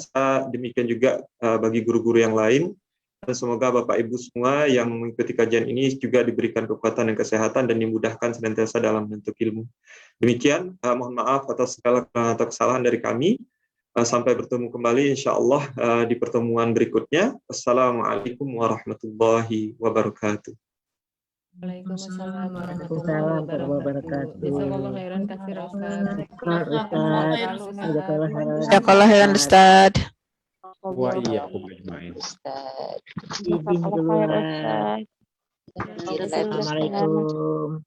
Demikian juga bagi guru-guru yang lain. Dan semoga Bapak Ibu semua yang mengikuti kajian ini juga diberikan kekuatan dan kesehatan dan dimudahkan senantiasa dalam bentuk ilmu. Demikian, mohon maaf atas segala atau kesalahan dari kami. Sampai bertemu kembali insya Allah di pertemuan berikutnya. Wassalamualaikum warahmatullahi wabarakatuh. Waalaikumsalam warahmatullahi wabarakatuh. Jazakallahu khairan katsir Ustaz. Jazakallahu khairan Ustaz. Wa iyyakum ajmain. Assalamualaikum.